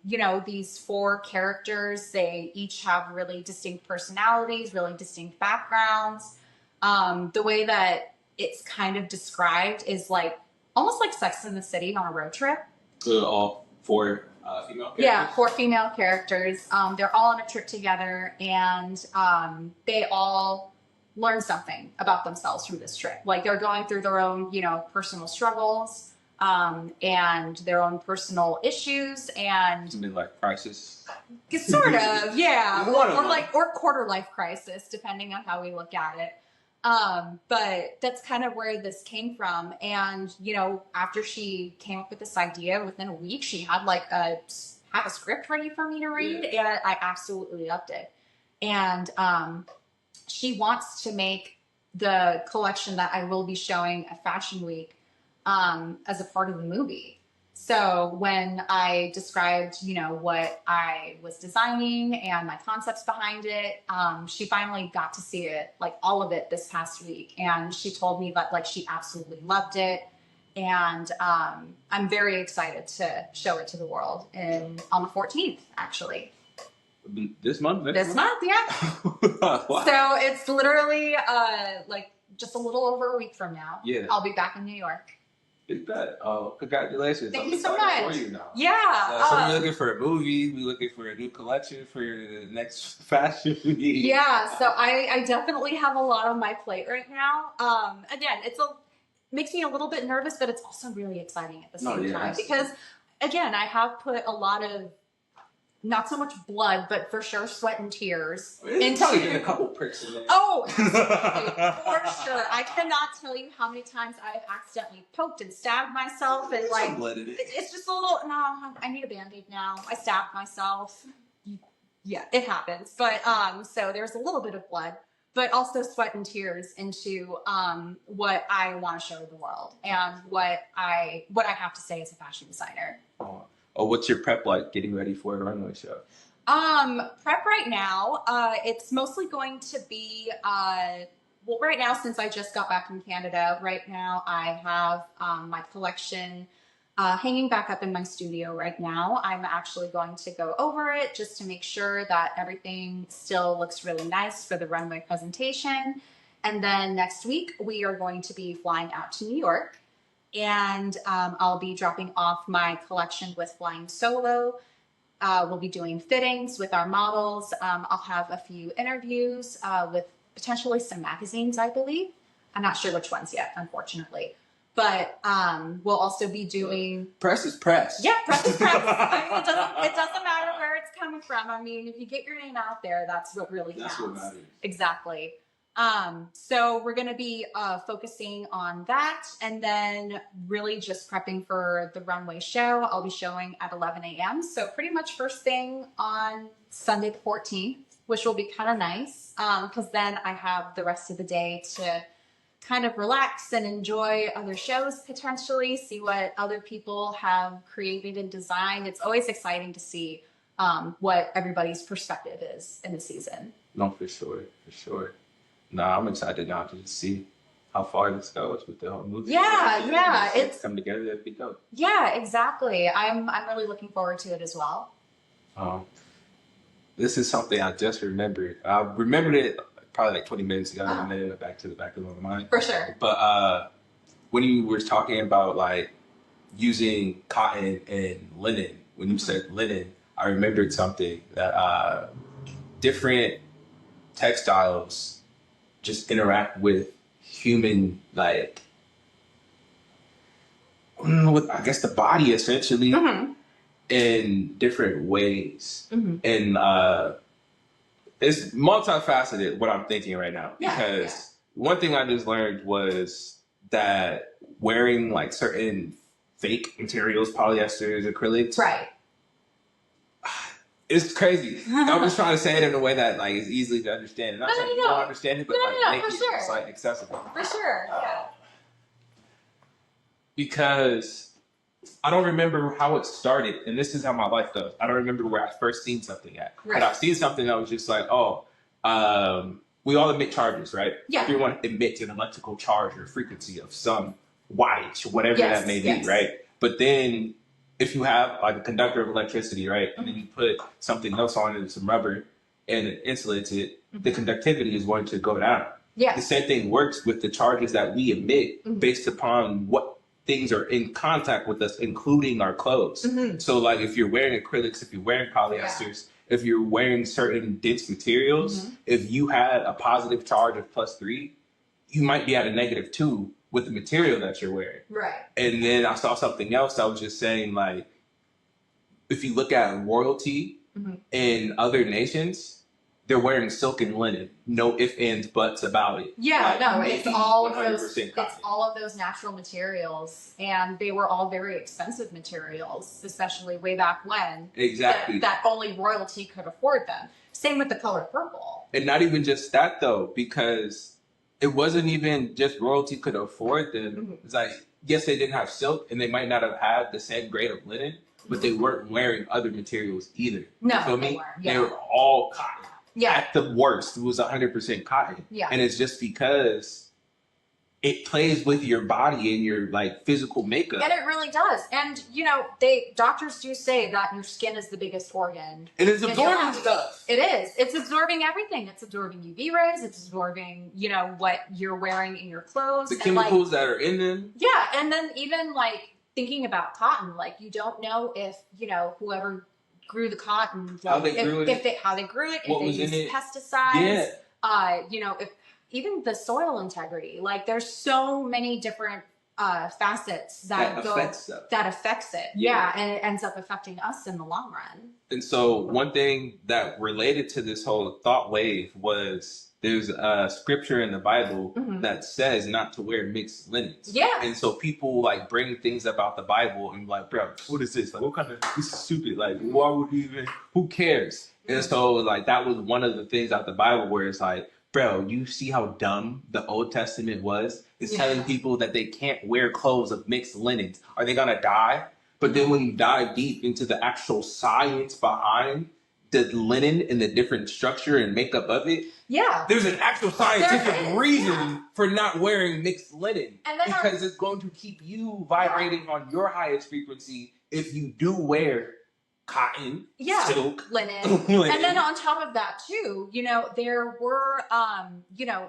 you know, these 4 characters, they each have really distinct personalities, really distinct backgrounds. The way that it's kind of described is like almost like Sex and the City on a road trip. All 4 female characters? Yeah, 4 female characters. They're all on a trip together, and they all learn something about themselves from this trip. Like they're going through their own, you know, personal struggles, and their own personal issues, and midlife crisis. Sort of, yeah, or quarter life crisis, depending on how we look at it. But that's kind of where this came from. And you know, after she came up with this idea, within a week, she had like a script ready for me to read, and I absolutely loved it. And she wants to make the collection that I will be showing at Fashion Week as a part of the movie. So when I described, you know, what I was designing and my concepts behind it, she finally got to see it, like all of it this past week. And she told me that like she absolutely loved it. And I'm very excited to show it to the world on the 14th, actually. This month? This month, yeah. Wow. So it's literally like just a little over a week from now. Yeah. I'll be back in New York. Big bet. Oh, congratulations. Thank I'm you so excited much. for you now. Yeah. So we're looking for a movie. We're looking for a new collection for the next fashion week. Yeah. So I definitely have a lot on my plate right now. Again, makes me a little bit nervous, but it's also really exciting at the same time, because again, I have put a lot of, not so much blood, but for sure sweat and tears. It's probably been a couple pricks in there. Oh, for sure. I cannot tell you how many times I've accidentally poked and stabbed myself, and like some blood in it. It's just a little. No, I need a Band-Aid now. I stabbed myself. Yeah, it happens. But so there's a little bit of blood, but also sweat and tears into what I want to show the world and what I have to say as a fashion designer. Oh, what's your prep like getting ready for a runway show? Prep right now, it's mostly going to be, well, right now, since I just got back from Canada, right now I have my collection hanging back up in my studio right now. I'm actually going to go over it just to make sure that everything still looks really nice for the runway presentation. And then next week, we are going to be flying out to New York. And I'll be dropping off my collection with Flying Solo. We'll be doing fittings with our models. I'll have a few interviews with potentially some magazines, I believe. I'm not sure which ones yet, unfortunately. But we'll also be doing Press is press. Yeah, press is press. I mean, it doesn't matter where it's coming from. I mean, if you get your name out there, that's what really counts. That's what matters. Exactly. So we're going to be focusing on that, and then really just prepping for the runway show. I'll be showing at 11 a.m. So pretty much first thing on Sunday the 14th, which will be kind of nice because then I have the rest of the day to kind of relax and enjoy other shows, potentially see what other people have created and designed. It's always exciting to see what everybody's perspective is in the season. No, for sure. No, I'm excited now to just see how far this goes with the whole movie. Yeah, it's come together. That'd be dope. Yeah, exactly. I'm really looking forward to it as well. This is something I just remembered. I remembered it probably like 20 minutes ago, and then it went back to the back of my mind. For sure. But when you were talking about like using cotton and linen, when you said linen, I remembered something that different textiles just interact with human, like, I guess the body essentially in different ways. And it's multifaceted what I'm thinking right now, because one thing I just learned was that wearing like certain fake materials, polyesters, acrylics, Right. it's crazy. I was trying to say it in a way that like is easy to understand. And not saying you don't understand it, but make for it sure. just like accessible. For sure, yeah. Because I don't remember how it started, and this is how my life goes. I don't remember where I first seen something at. Right. But I've seen something that was just like, we all emit charges, right? Yeah. Everyone emits an electrical charge or frequency of some wattage, whatever that may be, right? But then if you have like a conductor of electricity, right, and then you put something else on it, some rubber, and it insulates it, the conductivity is going to go down. Yeah. The same thing works with the charges that we emit based upon what things are in contact with us, including our clothes. So like if you're wearing acrylics, if you're wearing polyesters, if you're wearing certain dense materials, if you had a positive charge of +3, you might be at a -2 with the material that you're wearing. Right. And then I saw something else that was just saying, like, if you look at royalty in other nations, they're wearing silk and linen. No ifs, ands, buts about it. Yeah, Like, no, it's all of those. 100% It's cotton. all of those natural materials, and they were all very expensive materials, especially way back when. Exactly. That only royalty could afford them. Same with the color purple. And not even just that, though, because it wasn't even just royalty could afford them. It's like, yes, they didn't have silk, and they might not have had the same grade of linen, but they weren't wearing other materials either. No, You feel they me? weren't. They Yeah. were all cotton. Yeah. At the worst, it was 100% cotton. Yeah. And it's just because it plays with your body and your like physical makeup. And it really does. And doctors do say that your skin is the biggest organ. And it's in your absorbing body. stuff. It is. It's absorbing everything. It's absorbing UV rays. It's absorbing, what you're wearing in your clothes. The And, chemicals that are in them. Yeah, and then even thinking about cotton, you don't know if whoever grew the cotton, How they grew it. how they grew it, What if was they in used it. pesticides, Yeah. if even the soil integrity, there's so many different facets that affects stuff. that affects it. Yeah. And it ends up affecting us in the long run. And so one thing that related to this whole thought wave was there's a scripture in the Bible that says not to wear mixed linens. Yeah. And so people bring things about the Bible and like, bro, what is this? Like, what kind of, this is stupid. Like, why would you even, who cares? And so that was one of the things out the Bible where it's like, bro, you see how dumb the Old Testament was? It's telling people that they can't wear clothes of mixed linens. Are they going to die? But then when you dive deep into the actual science behind the linen and the different structure and makeup of it, there's an actual scientific reason for not wearing mixed linen. And then because it's going to keep you vibrating on your highest frequency if you do wear cotton, silk, linen. And then on top of that too, there were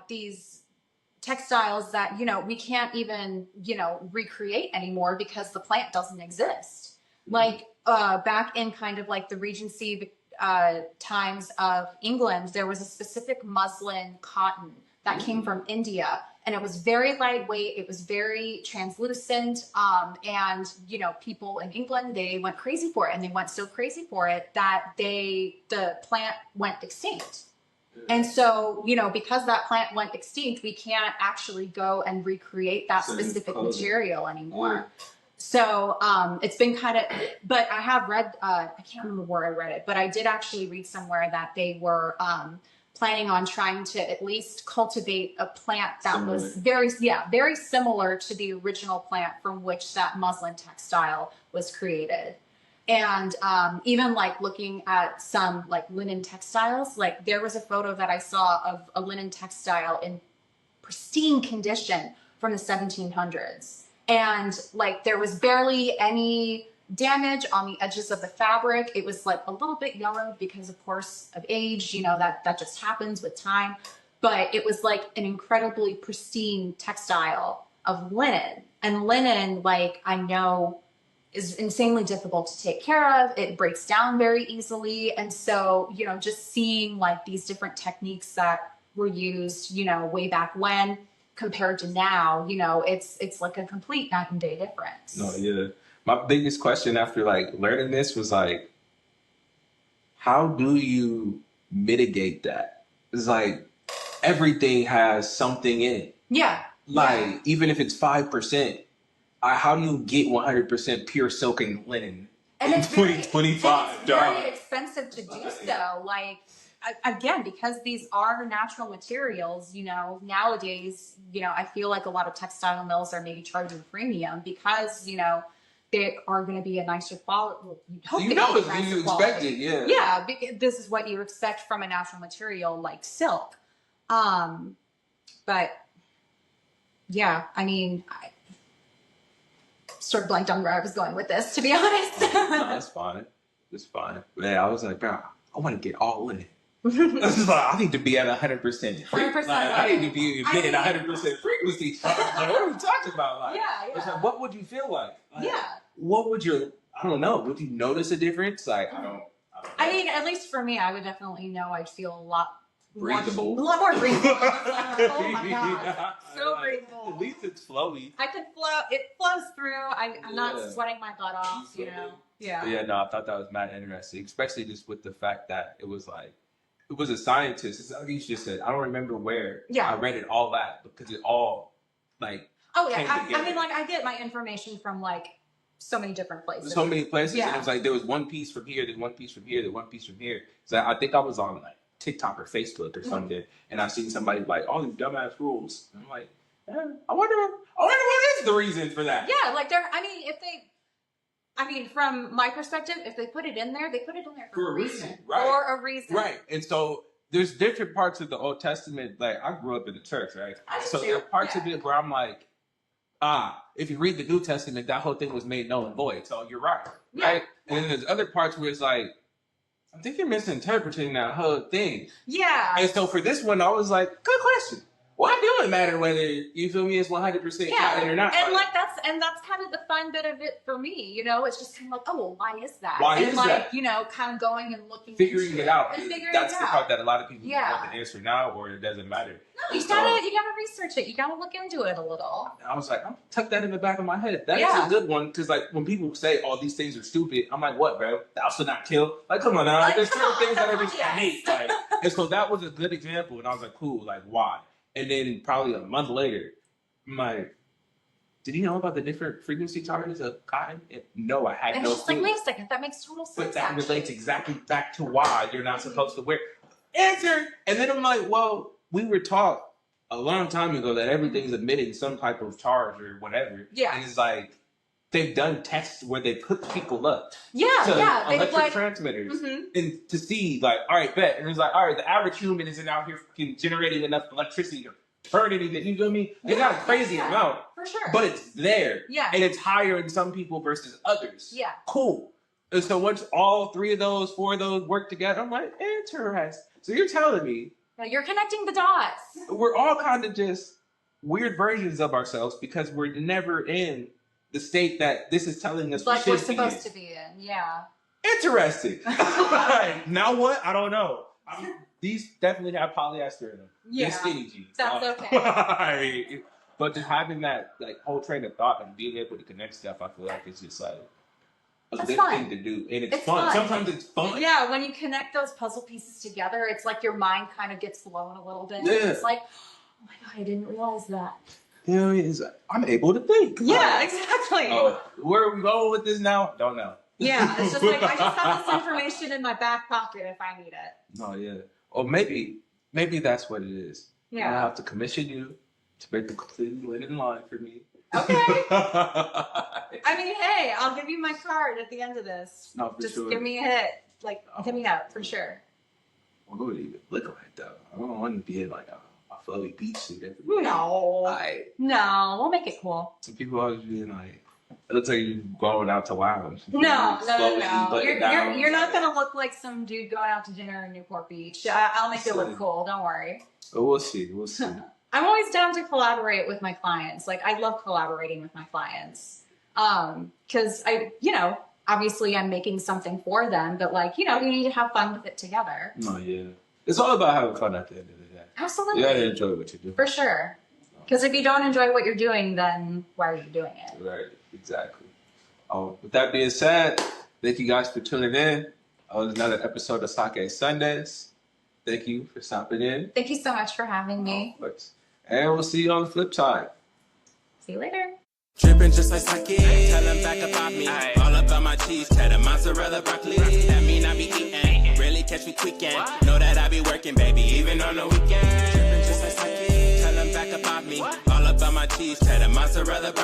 these textiles that we can't even recreate anymore because the plant doesn't exist. Back in kind of the Regency times of England, there was a specific muslin cotton that came from India, and it was very lightweight. It was very translucent. And, you know, people in England, they went crazy for it, and they went so crazy for it that the plant went extinct. And so, you know, because that plant went extinct, we can't actually go and recreate that specific material anymore. So it's been kind of, but I have read, I can't remember where I read it, but I did actually read somewhere that they were planning on trying to at least cultivate a plant that was very similar to the original plant from which that muslin textile was created. And even like looking at some like linen textiles, like there was a photo that I saw of a linen textile in pristine condition from the 1700s. And like there was barely any damage on the edges of the fabric. It was like a little bit yellowed because of course of age, you know, that just happens with time. But it was like an incredibly pristine textile of linen. And linen, like I know, is insanely difficult to take care of. It breaks down very easily. And so, you know, just seeing like these different techniques that were used, you know, way back when compared to now, you know, it's like a complete night and day difference. No, yeah. My biggest question after like learning this was like, how do you mitigate that? It's like everything has something in it. Yeah. Like even if it's 5%, how do you get 100% pure silk and linen and in it's 2025? It's very expensive to do so. Like, again, because these are natural materials, you know, nowadays, you know, I feel like a lot of textile mills are maybe charging premium because, you know, they are going to be a nicer quality. You know, you expect it, yeah. Yeah, because this is what you expect from a natural material like silk. But yeah, I mean, I sort of blanked on where I was going with this, to be honest. No, that's fine. It's fine. Man, I was like, bro, I want to get all in it. I need to be at 100%. 100%. I need to be getting 100% frequency. Like, what are we talking about? Like, yeah. It's like, what would you feel like? Yeah. What would your, I don't know, would you notice a difference? Like, I don't know. I mean, at least for me, I would definitely know I'd feel a lot breathable. A lot more breathable. Oh my God. So breathable. At least it's flowy. I could flow, it flows through. I'm not sweating my butt off, you know? Yeah. Yeah, no, I thought that was mad interesting, especially just with the fact that it was like, it was a scientist. It's like you just said, I don't remember where I read it all that because it all like. Oh, yeah. I mean, like, I get my information from like so many different places. So many places. Yeah. And it was like there was one piece from here, then one piece from here, then one piece from here. So I think I was on like TikTok or Facebook or something, and I seen somebody like all these dumbass rules. And I'm like, I wonder what is the reason for that. Yeah, like from my perspective, if they put it in there, they put it in there for a reason. Right. For a reason. Right. And so there's different parts of the Old Testament. Like I grew up in the church, right? So there are parts of it where I'm like, if you read the New Testament, that whole thing was made null and void. So you're right. Right. And then there's other parts where it's like, I think you're misinterpreting that whole thing. Yeah. And so for this one, I was like, good question. Why do it matter whether you feel me it's 100% cotton or not? And like that's kind of the fun bit of it for me, you know. It's just kind of like, oh well, why is that? Why and is like, that? you know, kind of going and looking, figuring it out. That's the out. part that a lot of people want the answer now, or it doesn't matter. No, you gotta research it. You gotta look into it a little. I was like, I'll tuck that in the back of my head. That's a good one because like when people say, "Oh, these things are stupid," I'm like, "What, bro? Thou shalt not kill." Like, come on now. Like, there's certain things that are just innate. Like, and so that was a good example, and I was like, cool. Like, why? And then probably a month later, I'm like, did you know about the different frequency tolerance of cotton? No, I had no clue. Like, wait a second, that makes total sense. But that relates exactly back to why you're not supposed to wear. Answer! And then I'm like, well, we were taught a long time ago that everything's emitting some type of charge or whatever. Yeah. And it's like, they've done tests where they put people up to electric transmitters and to see, like, all right, bet. And it's like, all right, the average human isn't out here fucking generating enough electricity to turn anything. You feel me? It's not a crazy amount. For sure. But it's there. Yeah. And it's higher in some people versus others. Yeah. Cool. And so once all 4 of those work together, I'm like, interesting. So you're telling me. Yeah, you're connecting the dots. We're all kind of just weird versions of ourselves because we're never in the state that this is telling us like we're supposed to be in. Yeah. Interesting. Now what? I don't know. these definitely have polyester in them. Yeah, They're skinny jeans. that's okay. But just having that like whole train of thought and being able to connect stuff, I feel like it's just like a That's good fun. thing to do, and it's It's fun. fun. Sometimes it's fun. Yeah, when you connect those puzzle pieces together, it's like your mind kind of gets blown a little bit. Yeah. It's like, oh my God, I didn't realize that. You know, it's like, I'm able to think. Yeah, exactly. Oh, where are we going with this now? Don't know. Yeah, it's just like I just have this information in my back pocket if I need it. No, yeah. Or maybe that's what it is. I Yeah. have to commission you to make the completely linen line for me. Okay. I mean, hey, I'll give you my card at the end of this. No, for Just sure. give me a hit. Like, hit me up for sure. Well, what would even look like though? I don't want to be in like a flowy beach suit. No. No, we'll make it cool. Some people always being like, it looks like you're going out to lounge. No. You're You're not going to look like some dude going out to dinner in Newport Beach. I'll make it look cool. Don't worry. But we'll see. We'll see. I'm always down to collaborate with my clients. Like, I love collaborating with my clients. Because obviously I'm making something for them, but like, you need to have fun with it together. No, yeah. It's all about having fun at the end of the day. Absolutely. You gotta enjoy what you do. For sure. Because if you don't enjoy what you're doing, then why are you doing it? Right, exactly. With that being said, thank you guys for tuning in. On another episode of Sake Sundays. Thank you for stopping in. Thank you so much for having me. Of course. And we'll see you on the flip side. See you later. Dripping just like sake. Tell them back about me. All about my cheese, cheddar, mozzarella, broccoli. That mean I be eating. Really catch me tweaking. Know that I be working, baby, even on the weekend. Dripping just like sake. Tell them back about me. All about my cheese, cheddar, mozzarella, broccoli.